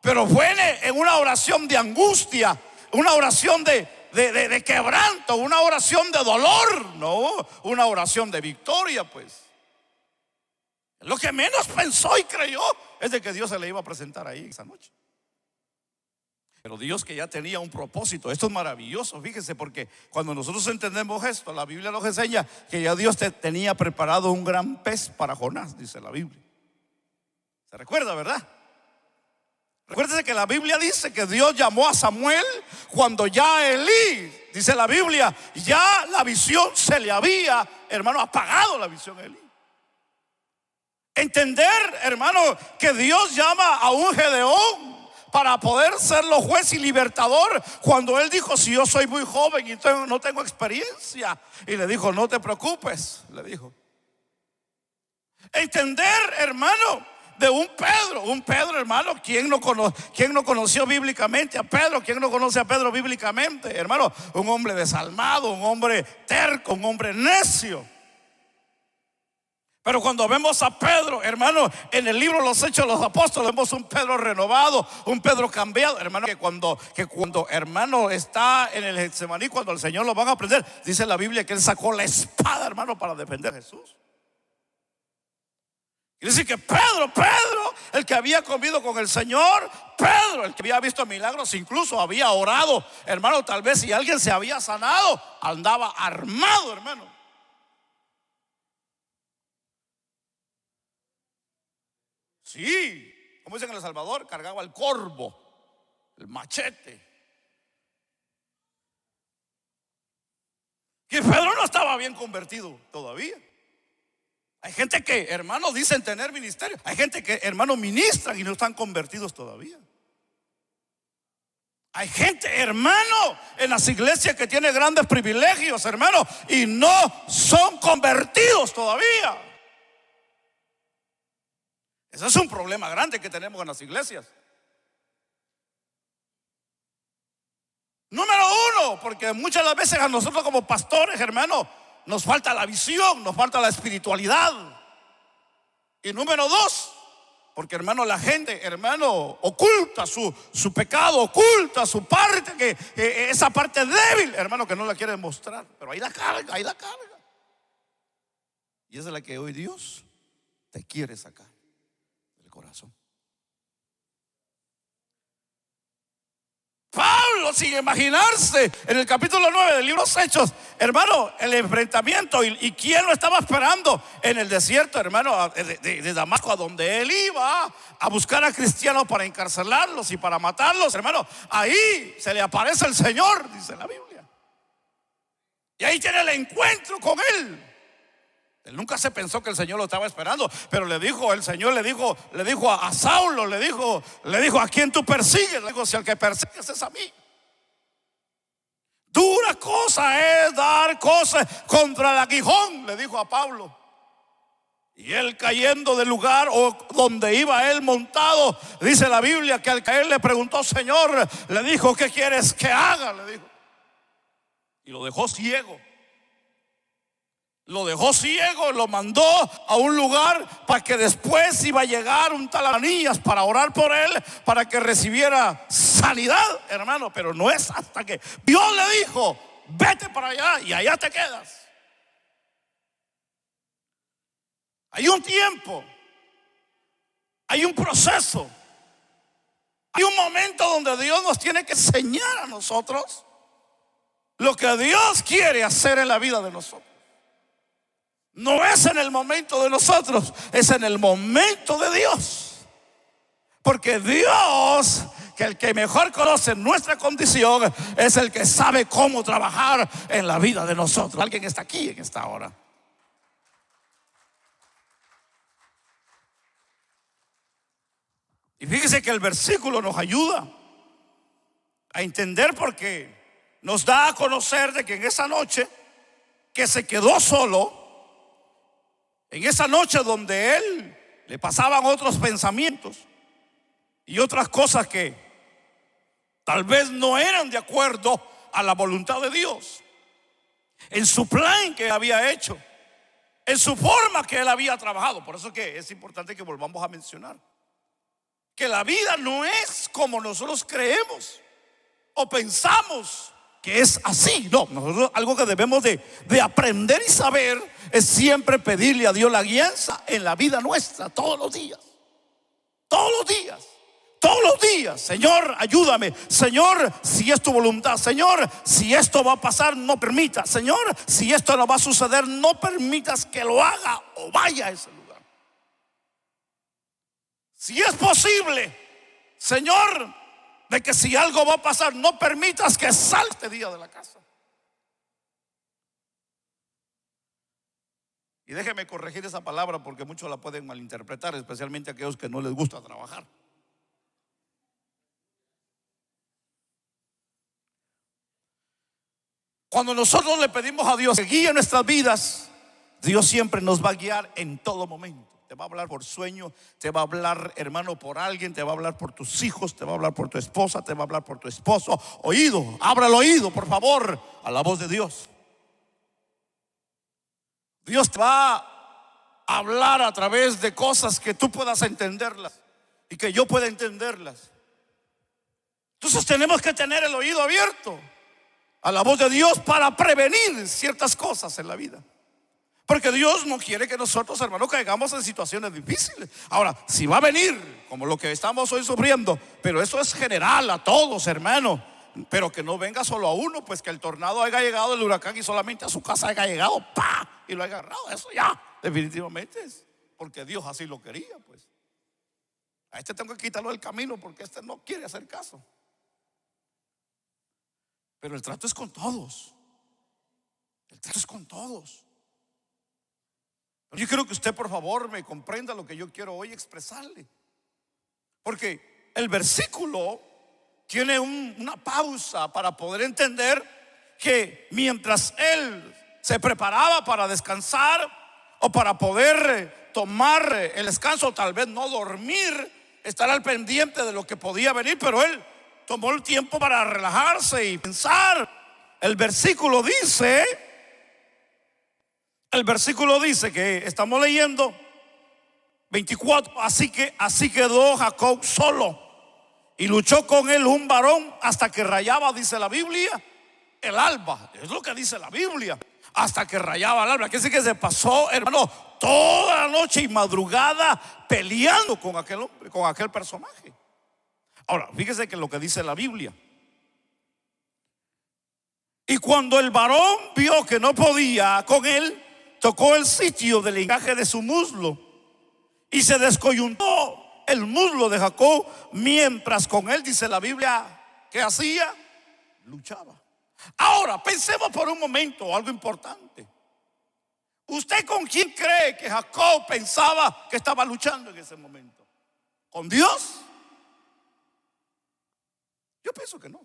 pero fue en una oración de angustia, una oración de quebranto, una oración de dolor, no una oración de victoria, pues. Lo que menos pensó y creyó es de que Dios se le iba a presentar ahí esa noche. Pero Dios, que ya tenía un propósito. Esto es maravilloso, fíjese, porque cuando nosotros entendemos esto, la Biblia nos enseña que ya Dios tenía preparado un gran pez para Jonás, dice la Biblia. ¿Se recuerda, verdad? Recuérdese que la Biblia dice que Dios llamó a Samuel cuando ya Elí, dice la Biblia, ya la visión se le había, hermano, apagado la visión a Elí. Entender, hermano, que Dios llama a un Gedeón para poder serlo juez y libertador, cuando él dijo: si yo soy muy joven y no tengo experiencia. Y le dijo: no te preocupes, le dijo. Entender, hermano, de un Pedro, hermano, ¿quién no conoció bíblicamente a Pedro? ¿Quién no conoce a Pedro bíblicamente, hermano? Un hombre desalmado, un hombre terco, un hombre necio. Pero cuando vemos a Pedro, hermano, en el libro de los Hechos de los Apóstoles, vemos un Pedro renovado, un Pedro cambiado, hermano, que cuando hermano está en el Getsemaní, cuando el Señor lo van a prender, dice la Biblia que él sacó la espada, hermano, para defender a Jesús. Quiere decir que Pedro, el que había comido con el Señor, Pedro, el que había visto milagros, incluso había orado, hermano, tal vez si alguien se había sanado, andaba armado, hermano. Sí, como dicen en El Salvador, cargaba el corvo, el machete. Que Pedro no estaba bien convertido todavía. Hay gente que, hermanos, dicen tener ministerio. Hay gente que, hermanos, ministran y no están convertidos todavía. Hay gente, hermano, en las iglesias que tiene grandes privilegios, hermano, y no son convertidos todavía. Ese es un problema grande que tenemos en las iglesias. Número uno, porque muchas de las veces a nosotros como pastores, hermano, nos falta la visión, nos falta la espiritualidad. Y número dos, porque hermano, la gente, hermano, oculta su pecado, oculta su parte, esa parte débil, hermano, que no la quiere mostrar. Pero ahí la carga, ahí la carga. Y esa es la que hoy Dios te quiere sacar del corazón. Pablo, sin imaginarse, en el capítulo 9 del libro Hechos, hermano, el enfrentamiento y quién lo estaba esperando en el desierto, hermano, de Damasco, a donde él iba a buscar a cristianos para encarcelarlos y para matarlos, hermano. Ahí se le aparece el Señor, dice la Biblia, y ahí tiene el encuentro con él. Él nunca se pensó que el Señor lo estaba esperando, pero el Señor le dijo a Saulo, le dijo, ¿a quién tú persigues? Le dijo, si al que persigues es a mí. Dura cosa es dar cosas contra el aguijón, le dijo a Pablo. Y él, cayendo del lugar o donde iba él montado, dice la Biblia que al caer le preguntó, Señor, le dijo, ¿qué quieres que haga? Le dijo. Y lo dejó ciego. Lo dejó ciego, lo mandó a un lugar para que después iba a llegar un tal Ananías para orar por él, para que recibiera sanidad, hermano. Pero no es hasta que Dios le dijo, vete para allá y allá te quedas. Hay un tiempo, hay un proceso, hay un momento donde Dios nos tiene que enseñar a nosotros lo que Dios quiere hacer en la vida de nosotros. No es en el momento de nosotros, es en el momento de Dios. Porque Dios, que el que mejor conoce nuestra condición, es el que sabe cómo trabajar en la vida de nosotros. Alguien está aquí en esta hora. Y fíjese que el versículo nos ayuda a entender, porque nos da a conocer de que en esa noche que se quedó solo, en esa noche donde él le pasaban otros pensamientos y otras cosas que tal vez no eran de acuerdo a la voluntad de Dios, en su plan que había hecho, en su forma que él había trabajado. Por eso que es importante que volvamos a mencionar que la vida no es como nosotros creemos o pensamos que es así. No, nosotros algo que debemos de aprender y saber es siempre pedirle a Dios la guianza en la vida nuestra, todos los días. Todos los días. Todos los días. Señor, ayúdame. Señor, si es tu voluntad. Señor, si esto va a pasar, no permita. Señor, si esto no va a suceder, no permitas que lo haga o vaya a ese lugar. Si es posible, Señor, de que si algo va a pasar, no permitas que salga este día de la casa. Y déjeme corregir esa palabra, porque muchos la pueden malinterpretar, especialmente aquellos que no les gusta trabajar. Cuando nosotros le pedimos a Dios que guíe nuestras vidas, Dios siempre nos va a guiar en todo momento. Te va a hablar por sueño, te va a hablar, hermano, por alguien, te va a hablar por tus hijos, te va a hablar por tu esposa, te va a hablar por tu esposo. Oído, abra el oído, por favor, a la voz de Dios. Dios te va a hablar a través de cosas que tú puedas entenderlas y que yo pueda entenderlas. Entonces tenemos que tener el oído abierto a la voz de Dios para prevenir ciertas cosas en la vida. Porque Dios no quiere que nosotros, hermanos, caigamos en situaciones difíciles. Ahora, si va a venir como lo que estamos hoy sufriendo, pero eso es general a todos, hermano, pero que no venga solo a uno, pues que el tornado haya llegado, el huracán, y solamente a su casa haya llegado, ¡pa!, y lo haya agarrado. Eso ya definitivamente es porque Dios así lo quería, pues. A este tengo que quitarlo del camino porque este no quiere hacer caso. Pero el trato es con todos. El trato es con todos. Yo quiero que usted, por favor, me comprenda lo que yo quiero hoy expresarle. Porque el versículo tiene una pausa para poder entender que mientras él se preparaba para descansar o para poder tomar el descanso, tal vez no dormir, estar al pendiente de lo que podía venir, pero él tomó el tiempo para relajarse y pensar. El versículo dice que estamos leyendo 24, así quedó Jacob solo y luchó con él un varón hasta que rayaba, dice la Biblia, el alba. Es lo que dice la Biblia, hasta que rayaba el alba. Quiere decir que se pasó, hermano, toda la noche y madrugada peleando con aquel hombre, con aquel personaje. Ahora, fíjese que lo que dice la Biblia. Y cuando el varón vio que no podía con él, tocó el sitio del encaje de su muslo y se descoyuntó el muslo de Jacob, mientras con él, dice la Biblia, ¿qué hacía? Luchaba. Ahora, pensemos por un momento algo importante. ¿Usted con quién cree que Jacob pensaba que estaba luchando en ese momento? ¿Con Dios? Yo pienso que no.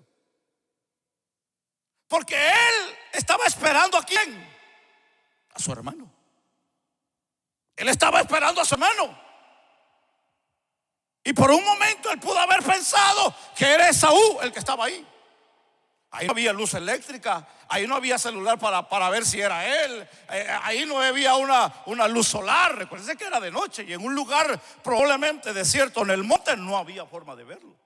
Porque él estaba esperando ¿a quién? A su hermano. Él estaba esperando a su hermano. Y por un momento él pudo haber pensado que era Esaú el que estaba ahí. Ahí no había luz eléctrica, ahí no había celular para ver si era él, ahí no había una luz solar. Recuerden que era de noche y en un lugar probablemente desierto, en el monte, no había forma de verlo.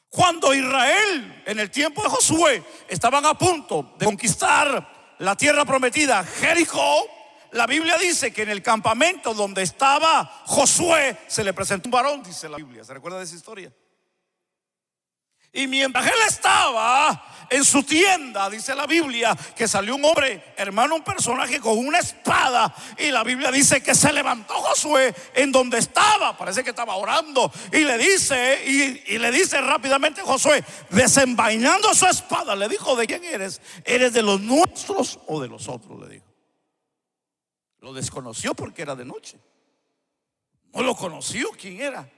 Cuando Israel, en el tiempo de Josué, estaban a punto de conquistar la tierra prometida, Jericó, la Biblia dice que en el campamento donde estaba Josué se le presentó un varón, dice la Biblia. ¿Se recuerda de esa historia? Y mientras él estaba en su tienda, dice la Biblia, que salió un hombre, hermano, un personaje con una espada. Y la Biblia dice que se levantó Josué en donde estaba, parece que estaba orando, y le dice rápidamente Josué, desenvainando su espada, le dijo: ¿de quién eres? ¿Eres de los nuestros o de los otros?, le dijo. Lo desconoció porque era de noche. No lo conoció quién era,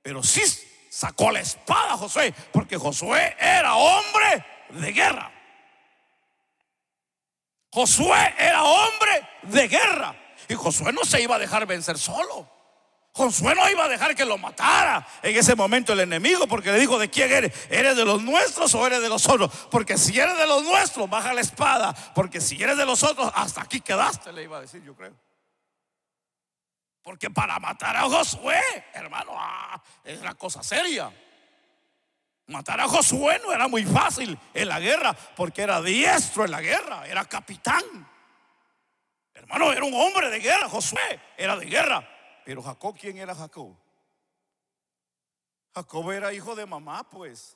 pero sí sacó la espada Josué, porque Josué era hombre de guerra. Josué era hombre de guerra. Y Josué no se iba a dejar vencer solo. Josué no iba a dejar que lo matara en ese momento el enemigo, porque le dijo: ¿de quién eres? ¿Eres de los nuestros o eres de los otros? Porque si eres de los nuestros, baja la espada, porque si eres de los otros, hasta aquí quedaste, le iba a decir, yo creo. Porque para matar a Josué, hermano, es una cosa seria. Matar a Josué no era muy fácil en la guerra, porque era diestro en la guerra, era capitán. Hermano, era un hombre de guerra. Josué era de guerra. Pero Jacob, ¿quién era Jacob? Jacob era hijo de mamá, pues.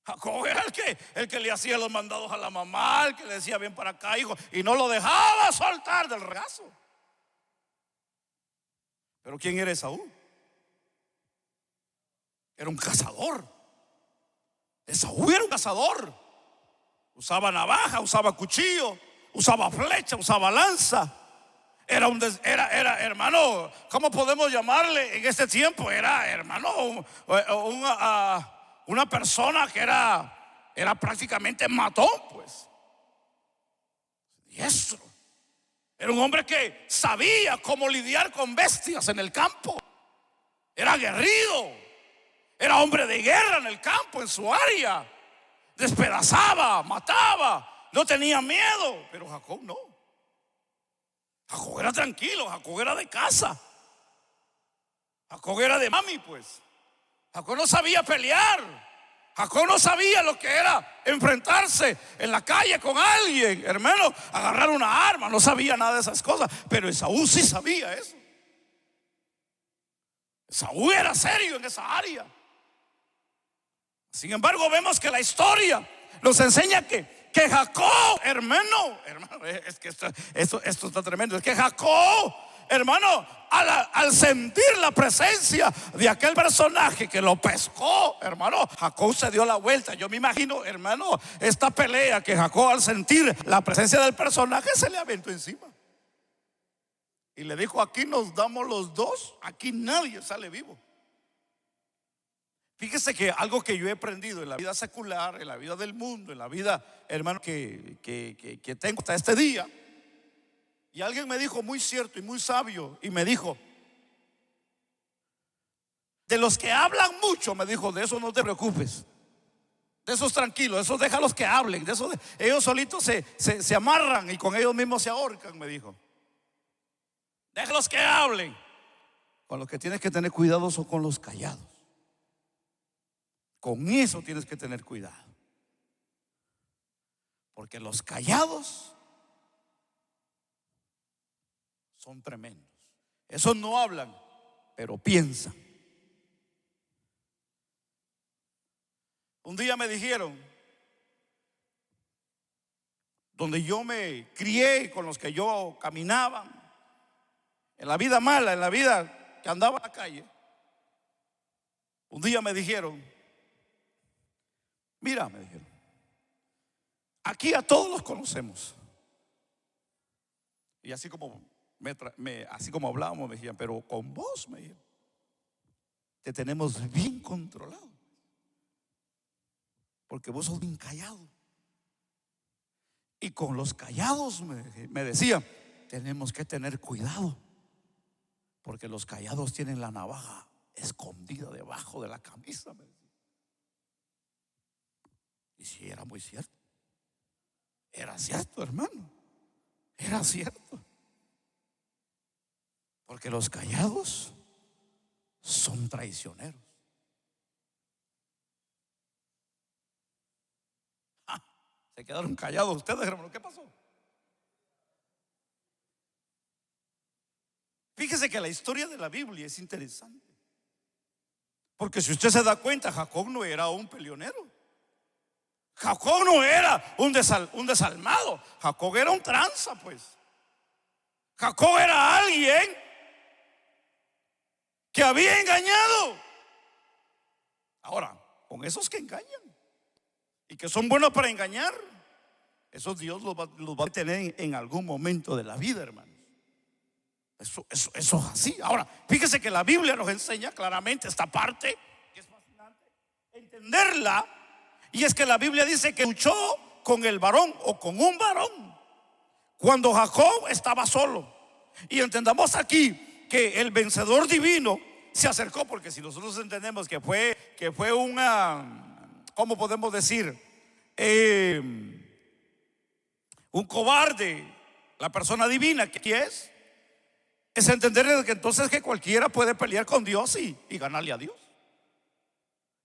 Jacob era el que le hacía los mandados a la mamá, el que le decía: ven para acá, hijo, y no lo dejaba soltar del regazo. Pero ¿quién era Esaú? Era un cazador. Esaú era un cazador. Usaba navaja, usaba cuchillo, usaba flecha, usaba lanza. Era hermano, ¿cómo podemos llamarle en este tiempo? Era, hermano, una persona que era prácticamente matón, pues. Diestro. Era un hombre que sabía cómo lidiar con bestias en el campo. Era aguerrido. Era hombre de guerra en el campo, en su área. Despedazaba, mataba, no tenía miedo. Pero Jacob no. Jacob era tranquilo, Jacob era de casa. Jacob era de mami, pues. Jacob no sabía pelear. Jacob no sabía lo que era enfrentarse en la calle con alguien, hermano, agarrar una arma. No sabía nada de esas cosas. Pero Esaú sí sabía eso. Esaú era serio en esa área. Sin embargo, vemos que la historia nos enseña que Jacob, hermano, es que esto está tremendo. Es que Jacob, hermano, al sentir la presencia de aquel personaje que lo pescó, hermano, Jacob se dio la vuelta. Yo me imagino, hermano, esta pelea que Jacob, al sentir la presencia del personaje, se le aventó encima y le dijo: aquí nos damos los dos, aquí nadie sale vivo. Fíjese que algo que yo he aprendido en la vida secular, en la vida del mundo, en la vida, hermano, que tengo hasta este día. Y alguien me dijo muy cierto y muy sabio, y me dijo: de los que hablan mucho, me dijo, de eso no te preocupes, de esos tranquilos, esos déjalos que hablen, de esos ellos solitos se amarran y con ellos mismos se ahorcan, me dijo. Déjalos que hablen. Con los que tienes que tener cuidado son con los callados. Con eso tienes que tener cuidado, porque los callados son tremendos. Esos no hablan, pero piensan. Un día me dijeron, donde yo me crié, con los que yo caminaba, en la vida mala, en la vida que andaba en la calle, un día me dijeron: mira, me dijeron, aquí a todos los conocemos. Y así como así como hablábamos, me decían, pero con vos, me dijeron, te tenemos bien controlado, porque vos sos bien callado. Y con los callados, me decían, tenemos que tener cuidado, porque los callados tienen la navaja escondida debajo de la camisa, me decían. Y sí, era muy cierto. Era cierto, hermano. Era cierto. Porque los callados son traicioneros. Se quedaron callados ustedes, hermano. ¿Qué pasó? Fíjese que la historia de la Biblia es interesante, porque si usted se da cuenta, Jacob no era un peleonero. Jacob no era un desalmado. Jacob era un tranza, pues. Jacob era alguien que había engañado. Ahora, con esos que engañan y que son buenos para engañar, esos Dios los va a tener en algún momento de la vida, hermanos. Eso es así. Ahora, fíjese que la Biblia nos enseña claramente esta parte, que es fascinante entenderla. Y es que la Biblia dice que luchó con el varón o con un varón cuando Jacob estaba solo. Y entendamos aquí que el vencedor divino se acercó, porque si nosotros entendemos que fue una, ¿cómo podemos decir? Un cobarde, la persona divina que es entender que entonces que cualquiera puede pelear con Dios y ganarle a Dios.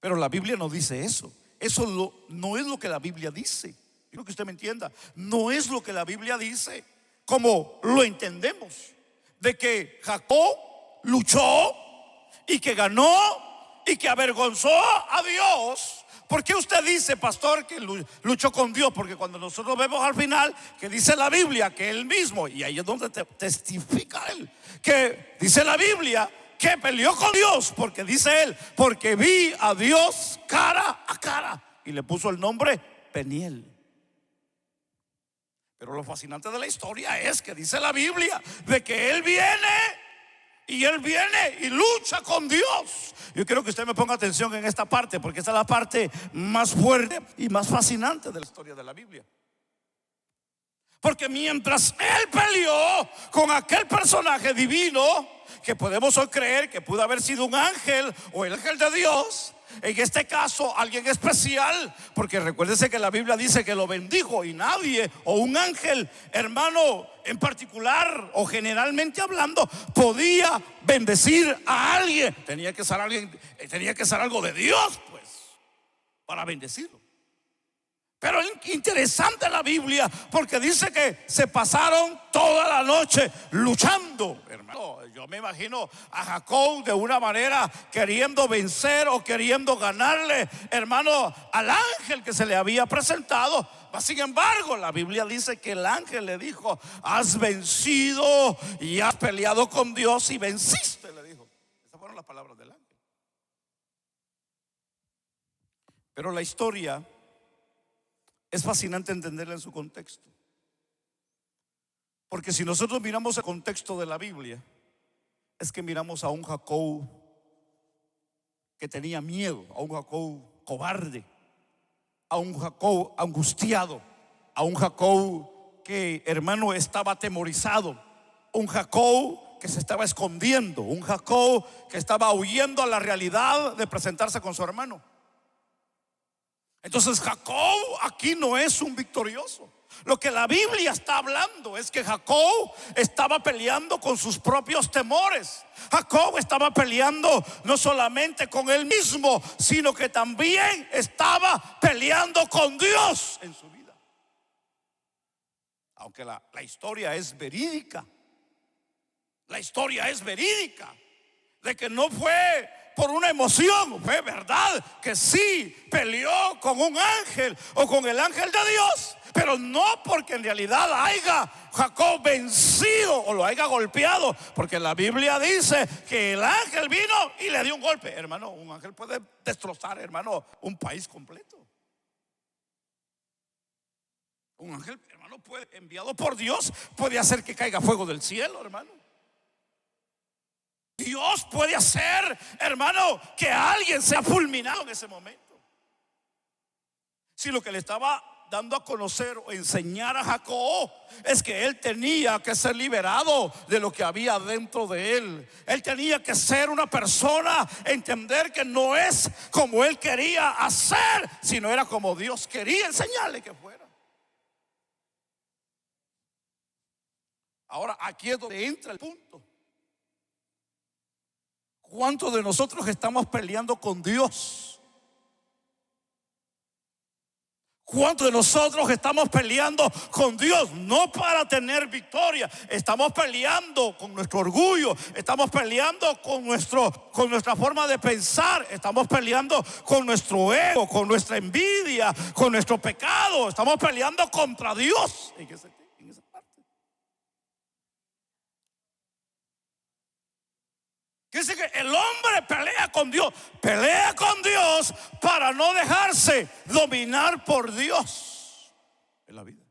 Pero la Biblia no dice eso. Eso no es lo que la Biblia dice. Quiero que usted me entienda. No es lo que la Biblia dice como lo entendemos, de que Jacob luchó y que ganó y que avergonzó a Dios. ¿Por qué usted dice, pastor, que luchó con Dios? Porque cuando nosotros vemos al final que dice la Biblia que él mismo, y ahí es donde testifica él, que dice la Biblia que peleó con Dios, porque dice él, porque vi a Dios cara a cara, y le puso el nombre Peniel. Pero lo fascinante de la historia es que dice la Biblia de que él viene y lucha con Dios. Yo quiero que usted me ponga atención en esta parte, porque esta es la parte más fuerte y más fascinante de la historia de la Biblia. Porque mientras él peleó con aquel personaje divino, que podemos hoy creer que pudo haber sido un ángel o el ángel de Dios, en este caso alguien especial, porque recuérdese que la Biblia dice que lo bendijo, y nadie, o un ángel, hermano, en particular o generalmente hablando, podía bendecir a alguien. Tenía que ser algo de Dios, pues, para bendecirlo. Pero es interesante la Biblia, porque dice que se pasaron toda la noche luchando, hermano. Yo me imagino a Jacob de una manera queriendo vencer o queriendo ganarle, hermano, al ángel que se le había presentado. Sin embargo, la Biblia dice que el ángel le dijo: has vencido y has peleado con Dios y venciste, le dijo. Esas fueron las palabras del ángel. Pero la historia es fascinante entenderla en su contexto, porque si nosotros miramos el contexto de la Biblia, es que miramos a un Jacob que tenía miedo, a un Jacob cobarde, a un Jacob angustiado, a un Jacob que, hermano, estaba atemorizado, un Jacob que se estaba escondiendo, un Jacob que estaba huyendo a la realidad de presentarse con su hermano. Entonces Jacob aquí no es un victorioso. Lo que la Biblia está hablando es que Jacob estaba peleando con sus propios temores. Jacob estaba peleando no solamente con él mismo, sino que también estaba peleando con Dios en su vida. Aunque la historia es verídica. La historia es verídica. De que no fue por una emoción, fue verdad que sí peleó con un ángel o con el ángel de Dios, pero no porque en realidad haya Jacob vencido o lo haya golpeado, porque la Biblia dice que el ángel vino y le dio un golpe. Hermano, un ángel puede destrozar, hermano, un país completo. Un ángel, hermano, enviado por Dios, puede hacer que caiga fuego del cielo, hermano. Dios puede hacer, hermano, que alguien sea fulminado en ese momento. Si lo que le estaba dando a conocer o enseñar a Jacob es que él tenía que ser liberado de lo que había dentro de él. Él tenía que ser una persona, entender que no es como él quería hacer, sino era como Dios quería enseñarle que fuera. Ahora aquí es donde entra el punto. ¿Cuántos de nosotros estamos peleando con Dios? ¿Cuántos de nosotros estamos peleando con Dios? No para tener victoria. Estamos peleando con nuestro orgullo. Estamos peleando con nuestra forma de pensar. Estamos peleando con nuestro ego, con nuestra envidia, con nuestro pecado. Estamos peleando contra Dios en esa parte. Dice que el hombre pelea con Dios para no dejarse dominar por Dios en la vida.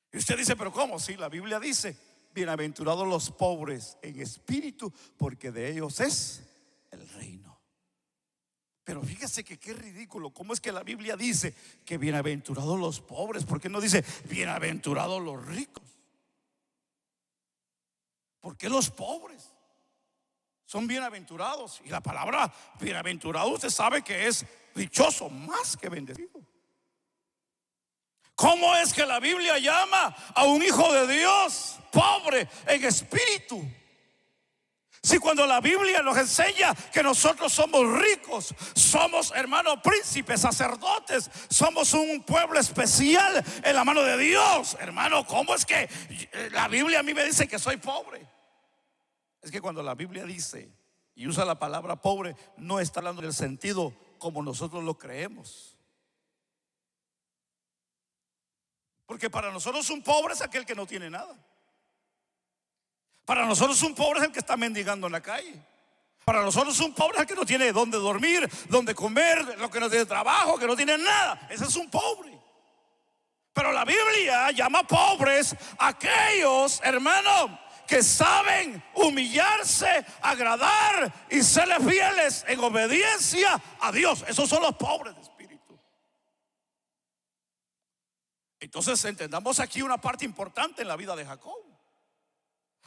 Y usted dice, pero ¿cómo? Sí, la Biblia dice, bienaventurados los pobres en espíritu, porque de ellos es el reino. Pero fíjese que qué ridículo. ¿Cómo es que la Biblia dice que bienaventurados los pobres? ¿Por qué no dice bienaventurados los ricos? ¿Por qué los pobres son bienaventurados? Y la palabra bienaventurado usted sabe que es dichoso más que bendecido. ¿Cómo es que la Biblia llama a un hijo de Dios pobre en espíritu? Si cuando la Biblia nos enseña que nosotros somos ricos, somos hermanos príncipes, sacerdotes, somos un pueblo especial en la mano de Dios. Hermano, ¿cómo es que la Biblia a mí me dice que soy pobre? Es que cuando la Biblia dice y usa la palabra pobre, no está hablando del sentido como nosotros lo creemos. Porque para nosotros un pobre es aquel que no tiene nada. Para nosotros un pobre es el que está mendigando en la calle. Para nosotros un pobre es el que no tiene dónde dormir, dónde comer, lo que no tiene trabajo, que no tiene nada. Ese es un pobre. Pero la Biblia llama pobres a aquellos, hermanos, que saben humillarse, agradar y serle fieles en obediencia a Dios. Esos son los pobres de espíritu. Entonces entendamos aquí una parte importante en la vida de Jacob.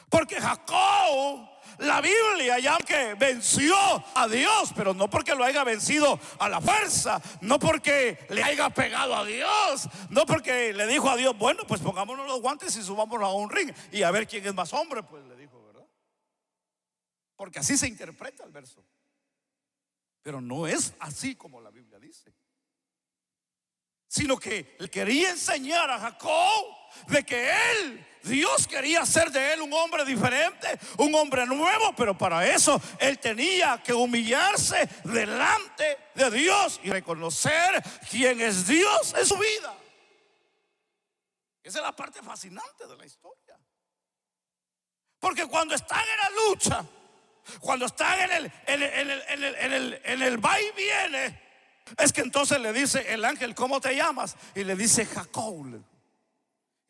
Porque Jacob, la Biblia llama que venció a Dios, pero no porque lo haya vencido a la fuerza, no porque le haya pegado a Dios, no porque le dijo a Dios, bueno, pues pongámonos los guantes y subámonos a un ring y a ver quién es más hombre, pues le dijo, ¿verdad? Porque así se interpreta el verso. Pero no es así como la Biblia dice, sino que él quería enseñar a Jacob de que Dios quería hacer de él un hombre diferente, un hombre nuevo, pero para eso él tenía que humillarse delante de Dios y reconocer quién es Dios en su vida. Esa es la parte fascinante de la historia. Porque cuando están en la lucha, cuando están en el va y viene, es que entonces le dice el ángel, ¿cómo te llamas? Y le dice Jacob.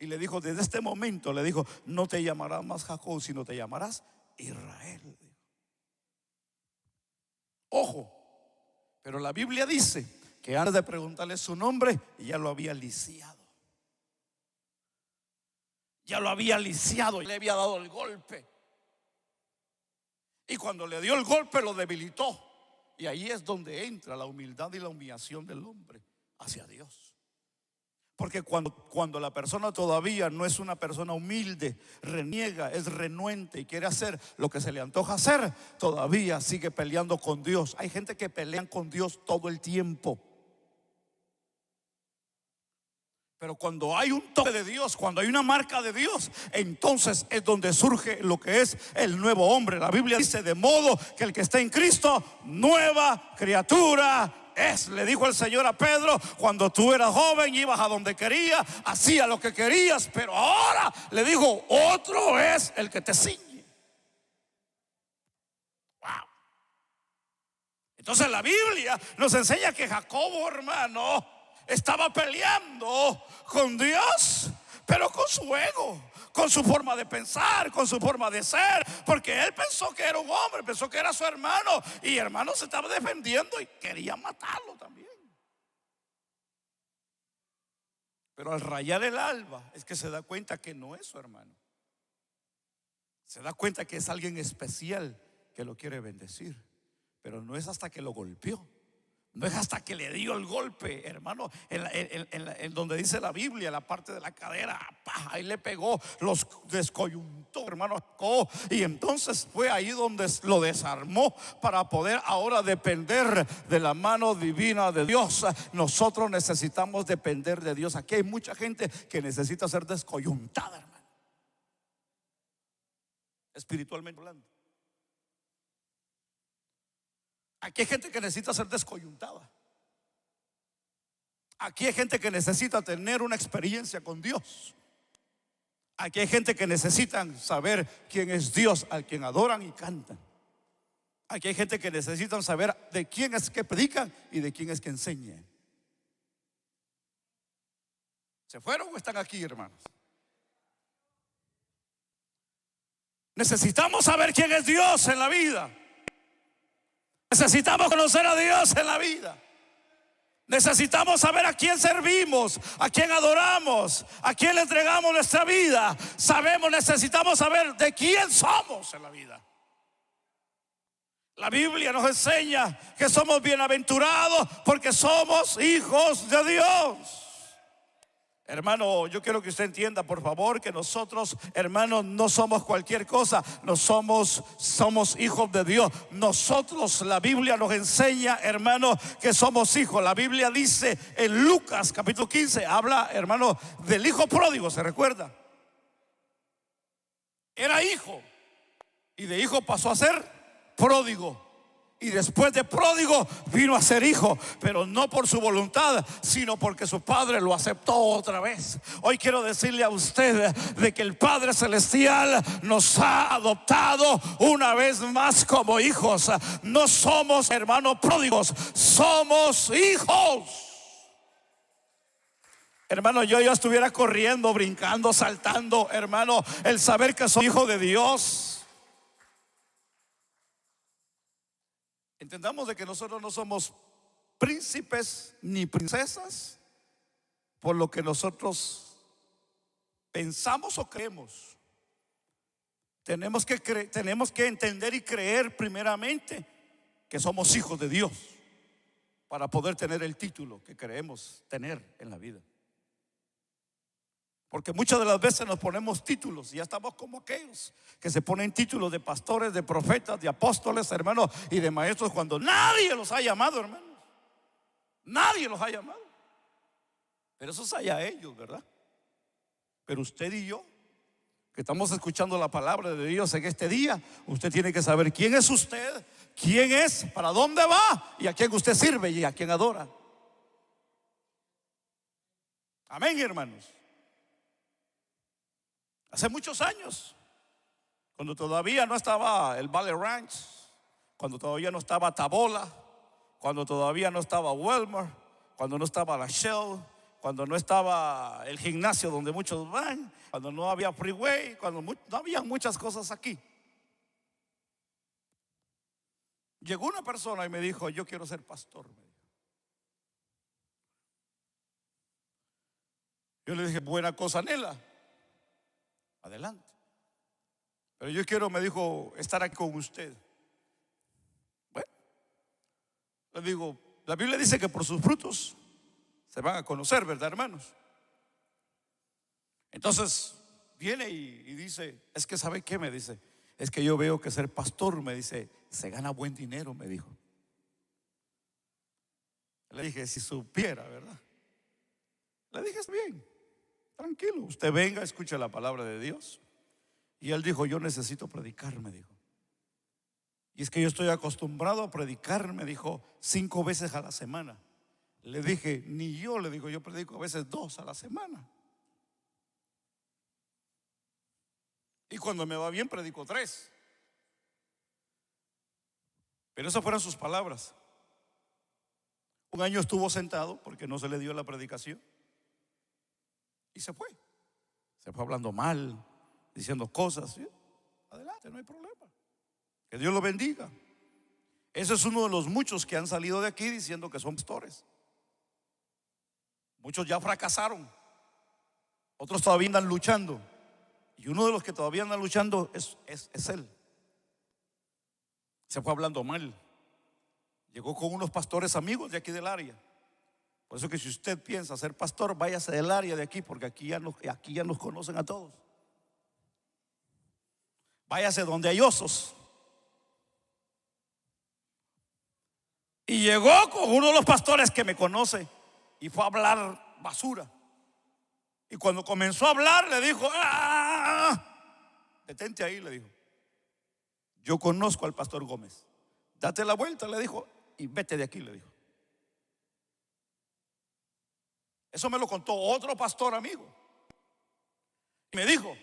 Y le dijo, desde este momento, le dijo, no te llamarás más Jacob, sino te llamarás Israel. Ojo, pero la Biblia dice que antes de preguntarle su nombre, ya lo había lisiado. Ya lo había lisiado, le había dado el golpe. Y cuando le dio el golpe lo debilitó. Y ahí es donde entra la humildad y la humillación del hombre hacia Dios. Porque cuando la persona todavía no es una persona humilde, reniega, es renuente y quiere hacer lo que se le antoja hacer, todavía sigue peleando con Dios. Hay gente que pelea con Dios todo el tiempo. Pero cuando hay un toque de Dios, cuando hay una marca de Dios, entonces es donde surge lo que es el nuevo hombre. La Biblia dice: de modo que el que está en Cristo, nueva criatura es. Le dijo el Señor a Pedro: cuando tú eras joven, ibas a donde querías, hacías lo que querías, pero ahora, le dijo, otro es el que te ciñe. Wow. Entonces la Biblia nos enseña que Jacobo, hermano, estaba peleando con Dios, pero con su ego, con su forma de pensar, con su forma de ser, porque él pensó que era un hombre, pensó que era su hermano, y hermano se estaba defendiendo y quería matarlo también. Pero al rayar el alba es que se da cuenta que no es su hermano. Se da cuenta que es alguien especial que lo quiere bendecir, pero no es hasta que lo golpeó. No es hasta que le dio el golpe, hermano, en donde dice la Biblia, la parte de la cadera, ahí le pegó, los descoyuntó, hermano, y entonces fue ahí donde lo desarmó para poder ahora depender de la mano divina de Dios. Nosotros necesitamos depender de Dios. Aquí hay mucha gente que necesita ser descoyuntada, hermano, espiritualmente hablando. Aquí hay gente que necesita ser descoyuntada. Aquí hay gente que necesita tener una experiencia con Dios. Aquí hay gente que necesitan saber quién es Dios, al quien adoran y cantan. Aquí hay gente que necesitan saber de quién es que predican y de quién es que enseñan. ¿Se fueron o están aquí, hermanos? Necesitamos saber quién es Dios en la vida. Necesitamos conocer a Dios en la vida. Necesitamos saber a quién servimos, a quién adoramos, a quién le entregamos nuestra vida. Necesitamos saber de quién somos en la vida. La Biblia nos enseña que somos bienaventurados porque somos hijos de Dios. Hermano, yo quiero que usted entienda, por favor, que nosotros, hermanos, no somos cualquier cosa. No somos hijos de Dios. Nosotros, la Biblia nos enseña, hermano, que somos hijos. La Biblia dice en Lucas capítulo 15, habla, hermano, del hijo pródigo, ¿se recuerda? Era hijo y de hijo pasó a ser pródigo. Y después de pródigo vino a ser hijo, pero no por su voluntad, sino porque su padre lo aceptó otra vez. Hoy quiero decirle a usted de que el Padre Celestial nos ha adoptado una vez más como hijos. No somos hermanos pródigos, somos hijos. Hermano, yo estuviera corriendo, brincando, saltando, hermano, el saber que soy hijo de Dios. Entendamos de que nosotros no somos príncipes ni princesas por lo que nosotros pensamos o creemos. Tenemos que entender y creer primeramente que somos hijos de Dios para poder tener el título que creemos tener en la vida. Porque muchas de las veces nos ponemos títulos y ya estamos como aquellos que se ponen títulos de pastores, de profetas, de apóstoles, hermanos, y de maestros cuando nadie los ha llamado, hermanos. Nadie los ha llamado. Pero eso es allá ellos, ¿verdad? Pero usted y yo, que estamos escuchando la palabra de Dios en este día, usted tiene que saber quién es usted, quién es, para dónde va y a quién usted sirve y a quién adora. Amén, hermanos. Hace muchos años, cuando todavía no estaba el Valley Ranch, cuando todavía no estaba Tabola, cuando todavía no estaba Walmart, cuando no estaba la Shell, cuando no estaba el gimnasio donde muchos van, cuando no había freeway, cuando no había muchas cosas aquí. Llegó una persona y me dijo: yo quiero ser pastor, me dijo. Yo le dije: buena cosa anhela, adelante. Pero yo quiero, me dijo, estar aquí con usted. Bueno, le digo, la Biblia dice que por sus frutos se van a conocer, ¿verdad, hermanos? Entonces viene y dice: es que ¿sabe qué? Me dice: es que yo veo que ser pastor, me dice, se gana buen dinero, me dijo. Le dije: si supiera, ¿verdad? Le dije: está bien, tranquilo, usted venga, escuche la palabra de Dios. Y él dijo: yo necesito predicar, me dijo. Y es que yo estoy acostumbrado a predicar, me dijo, 5 veces a la semana. Le dije: ni yo, le digo, yo predico a veces 2 a la semana. Y cuando me va bien predico 3. Pero esas fueron sus palabras. Un año estuvo sentado porque no se le dio la predicación y se fue. Se fue hablando mal, diciendo cosas, ¿sí? Adelante, no hay problema. Que Dios lo bendiga. Ese es uno de los muchos que han salido de aquí diciendo que son pastores. Muchos ya fracasaron, otros todavía andan luchando. Y uno de los que todavía andan luchando es él. Se fue hablando mal. Llegó con unos pastores amigos de aquí del área. Por eso que si usted piensa ser pastor, váyase del área de aquí, porque aquí ya nos conocen a todos. Váyase donde hay osos. Y llegó con uno de los pastores que me conoce y fue a hablar basura. Y cuando comenzó a hablar le dijo: detente ahí, le dijo. Yo conozco al pastor Gómez. Date la vuelta, le dijo, y vete de aquí, le dijo. Eso me lo contó otro pastor amigo. Y me dijo: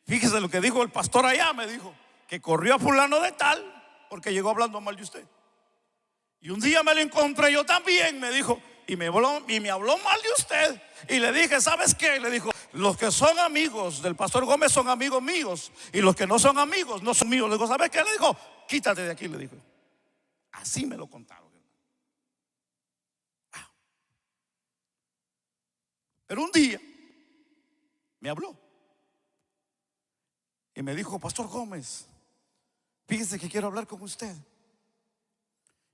fíjese lo que dijo el pastor allá, me dijo, que corrió a fulano de tal porque llegó hablando mal de usted. Y un día me lo encontré yo también, me dijo, y me habló mal de usted. Y le dije: ¿sabes qué? Le dijo: los que son amigos del pastor Gómez son amigos míos, y los que no son amigos no son míos. Le digo: ¿sabes qué? Le dijo: quítate de aquí, le dijo. Así me lo contaron. Pero un día me habló y me dijo: pastor Gómez, fíjese que quiero hablar con usted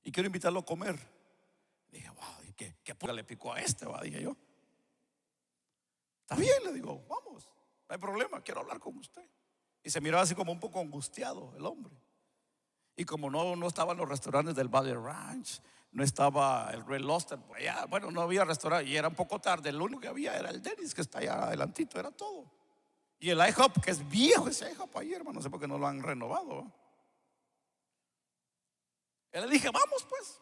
y quiero invitarlo a comer. Dije: wow, ¿qué puta le picó a este? ¿Va? Dije yo. Está bien, le digo, vamos, no hay problema, quiero hablar con usted. Y se miraba así como un poco angustiado el hombre. Y como no estaban los restaurantes del Valley Ranch, no estaba el Red Lobster, pues allá, bueno, no había restaurante y era un poco tarde. Lo único que había era el Denny's, que está allá adelantito, era todo. Y el IHOP, que es viejo ese IHOP ahí, hermano, no sé por qué no lo han renovado, ¿va? Y le dije: vamos pues.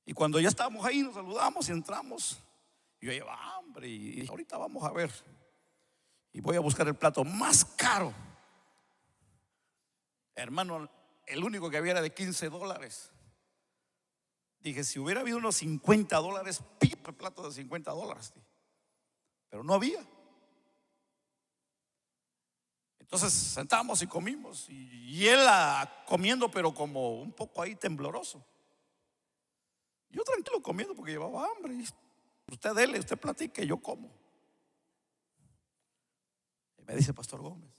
Y cuando ya estábamos ahí, nos saludamos y entramos. Y yo llevaba hambre y ahorita vamos a ver. Y voy a buscar el plato más caro. Hermano, el único que había era de $15. Dije: si hubiera habido unos $50, pido el plato de $50. Pero no había. Entonces sentamos y comimos. Y él comiendo, pero como un poco ahí tembloroso. Yo tranquilo comiendo porque llevaba hambre. Y usted dele, usted platique, yo como. Y me dice: pastor Gómez,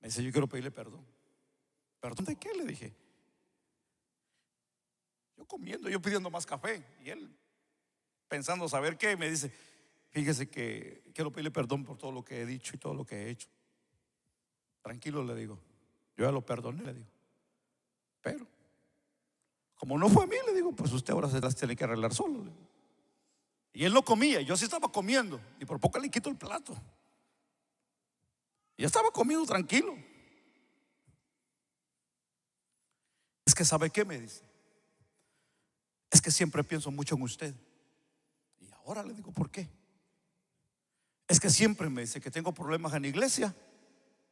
me dice, yo quiero pedirle perdón. ¿Perdón de qué? Le dije. Yo comiendo, yo pidiendo más café. Y él pensando saber qué, me dice: fíjese que quiero pedirle perdón por todo lo que he dicho y todo lo que he hecho. Tranquilo, le digo, yo ya lo perdoné, le digo. Pero como no fue a mí, le digo, pues usted ahora se las tiene que arreglar solo, le digo. Y él no comía, yo sí estaba comiendo. Y por poco le quito el plato. Y estaba comiendo tranquilo. Es que ¿sabe qué? Me dice: es que siempre pienso mucho en usted. Y ahora le digo: ¿por qué? Es que siempre me dice que tengo problemas en la iglesia,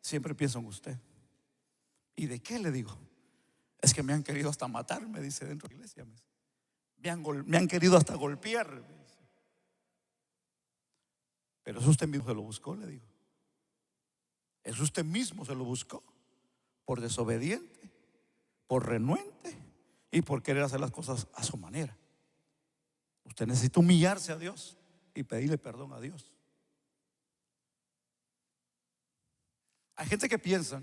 siempre pienso en usted. ¿Y de qué? Le digo: es que me han querido hasta matar, me dice, dentro de la iglesia. Me han querido hasta golpear, me dice. Pero eso usted mismo se lo buscó, le digo. Eso usted mismo se lo buscó. por desobediente, por renuente y por querer hacer las cosas a su manera. Usted necesita humillarse a Dios y pedirle perdón a Dios. Hay gente que piensa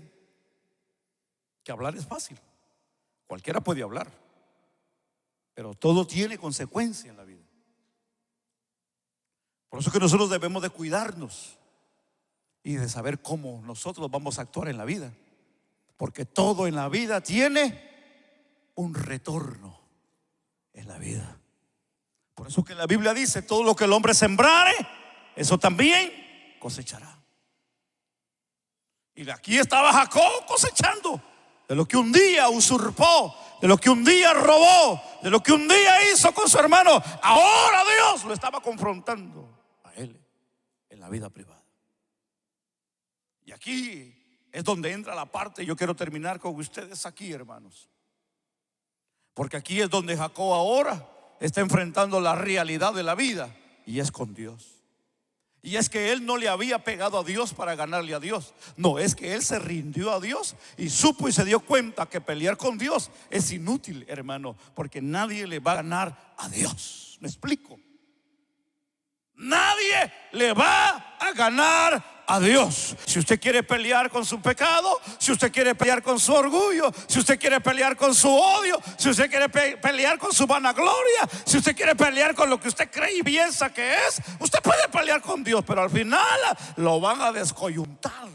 que hablar es fácil. Cualquiera puede hablar, pero todo tiene consecuencia en la vida. Por eso que nosotros debemos de cuidarnos y de saber cómo nosotros vamos a actuar en la vida, porque todo en la vida tiene un retorno en la vida. Por eso que la Biblia dice: todo lo que el hombre sembrare, eso también cosechará. Y de aquí estaba Jacob cosechando de lo que un día usurpó, de lo que un día robó, de lo que un día hizo con su hermano. Ahora Dios lo estaba confrontando a él en la vida privada. Y aquí es donde entra la parte. Yo quiero terminar con ustedes aquí, hermanos, porque aquí es donde Jacob ahora está enfrentando la realidad de la vida, y es con Dios. Y es que él no le había pegado a Dios para ganarle a Dios. No, es que él se rindió a Dios y supo y se dio cuenta que pelear con Dios es inútil, hermano, porque nadie le va a ganar a Dios. ¿Me explico? Nadie le va a ganar a Dios. Si usted quiere pelear con su pecado, si usted quiere pelear con su orgullo, si usted quiere pelear con su odio, si usted quiere pelear con su vanagloria, si usted quiere pelear con lo que usted cree y piensa que es, usted puede pelear con Dios, pero al final lo van a descoyuntar,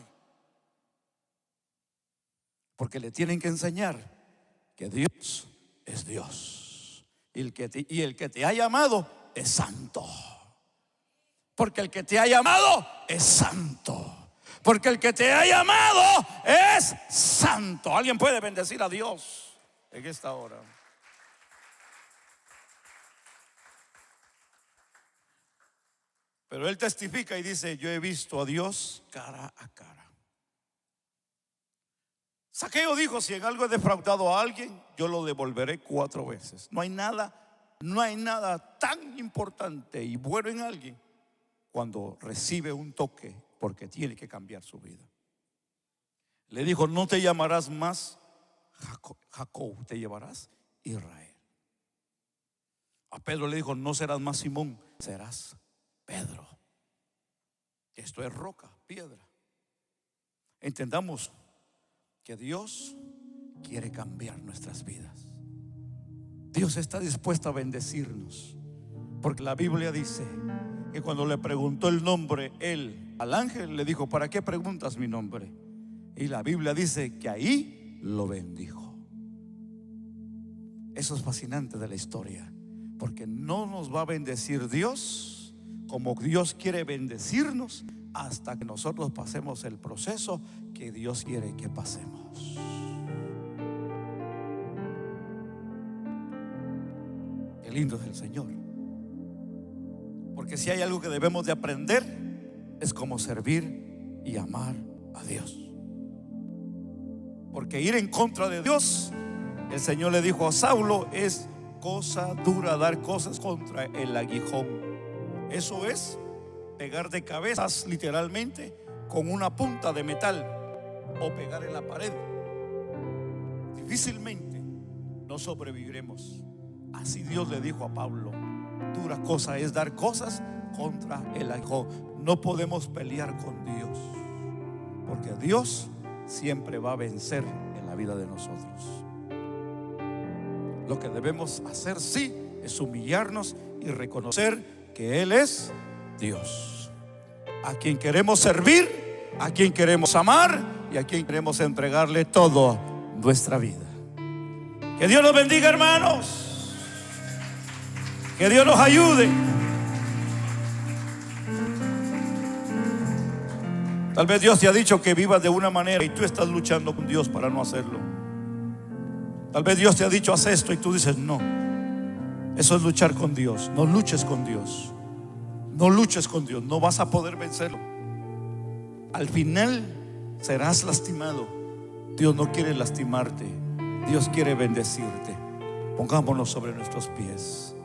porque le tienen que enseñar que Dios es Dios, y el que te ha llamado es santo. Porque el que te ha llamado es santo. Porque el que te ha llamado es santo. Alguien puede bendecir a Dios en esta hora. Pero él testifica y dice: yo he visto a Dios cara a cara. Zaqueo dijo: si en algo he defraudado a alguien, yo lo devolveré 4 veces. No hay nada tan importante y bueno en alguien cuando recibe un toque, porque tiene que cambiar su vida. Le dijo: no te llamarás más Jacob, te llamarás Israel. A Pedro le dijo: no serás más Simón, serás Pedro. Esto es roca, piedra. Entendamos que Dios quiere cambiar nuestras vidas. Dios está dispuesto a bendecirnos, porque la Biblia dice que cuando le preguntó el nombre él al ángel, le dijo: ¿para qué preguntas mi nombre? Y la Biblia dice que ahí lo bendijo. Eso es fascinante de la historia, porque no nos va a bendecir Dios como Dios quiere bendecirnos hasta que nosotros pasemos el proceso que Dios quiere que pasemos. Qué lindo es el Señor. Porque si hay algo que debemos de aprender, es cómo servir y amar a Dios. Porque ir en contra de Dios, el Señor le dijo a Saulo, es cosa dura dar cosas contra el aguijón. Eso es pegar de cabezas literalmente con una punta de metal o pegar en la pared. Difícilmente no sobreviviremos. Así Dios le dijo a Pablo: dura cosa es dar cosas contra el aguijón. No podemos pelear con Dios, porque Dios siempre va a vencer en la vida de nosotros. Lo que debemos hacer, sí, es humillarnos y reconocer que Él es Dios, a quien queremos servir, a quien queremos amar y a quien queremos entregarle toda nuestra vida. Que Dios nos bendiga, hermanos. Que Dios nos ayude. Tal vez Dios te ha dicho que vivas de una manera y tú estás luchando con Dios para no hacerlo. Tal vez Dios te ha dicho: haz esto, y tú dices: no. Eso es luchar con Dios. No luches con Dios. No luches con Dios. No vas a poder vencerlo. Al final serás lastimado. Dios no quiere lastimarte. Dios quiere bendecirte. Pongámonos sobre nuestros pies.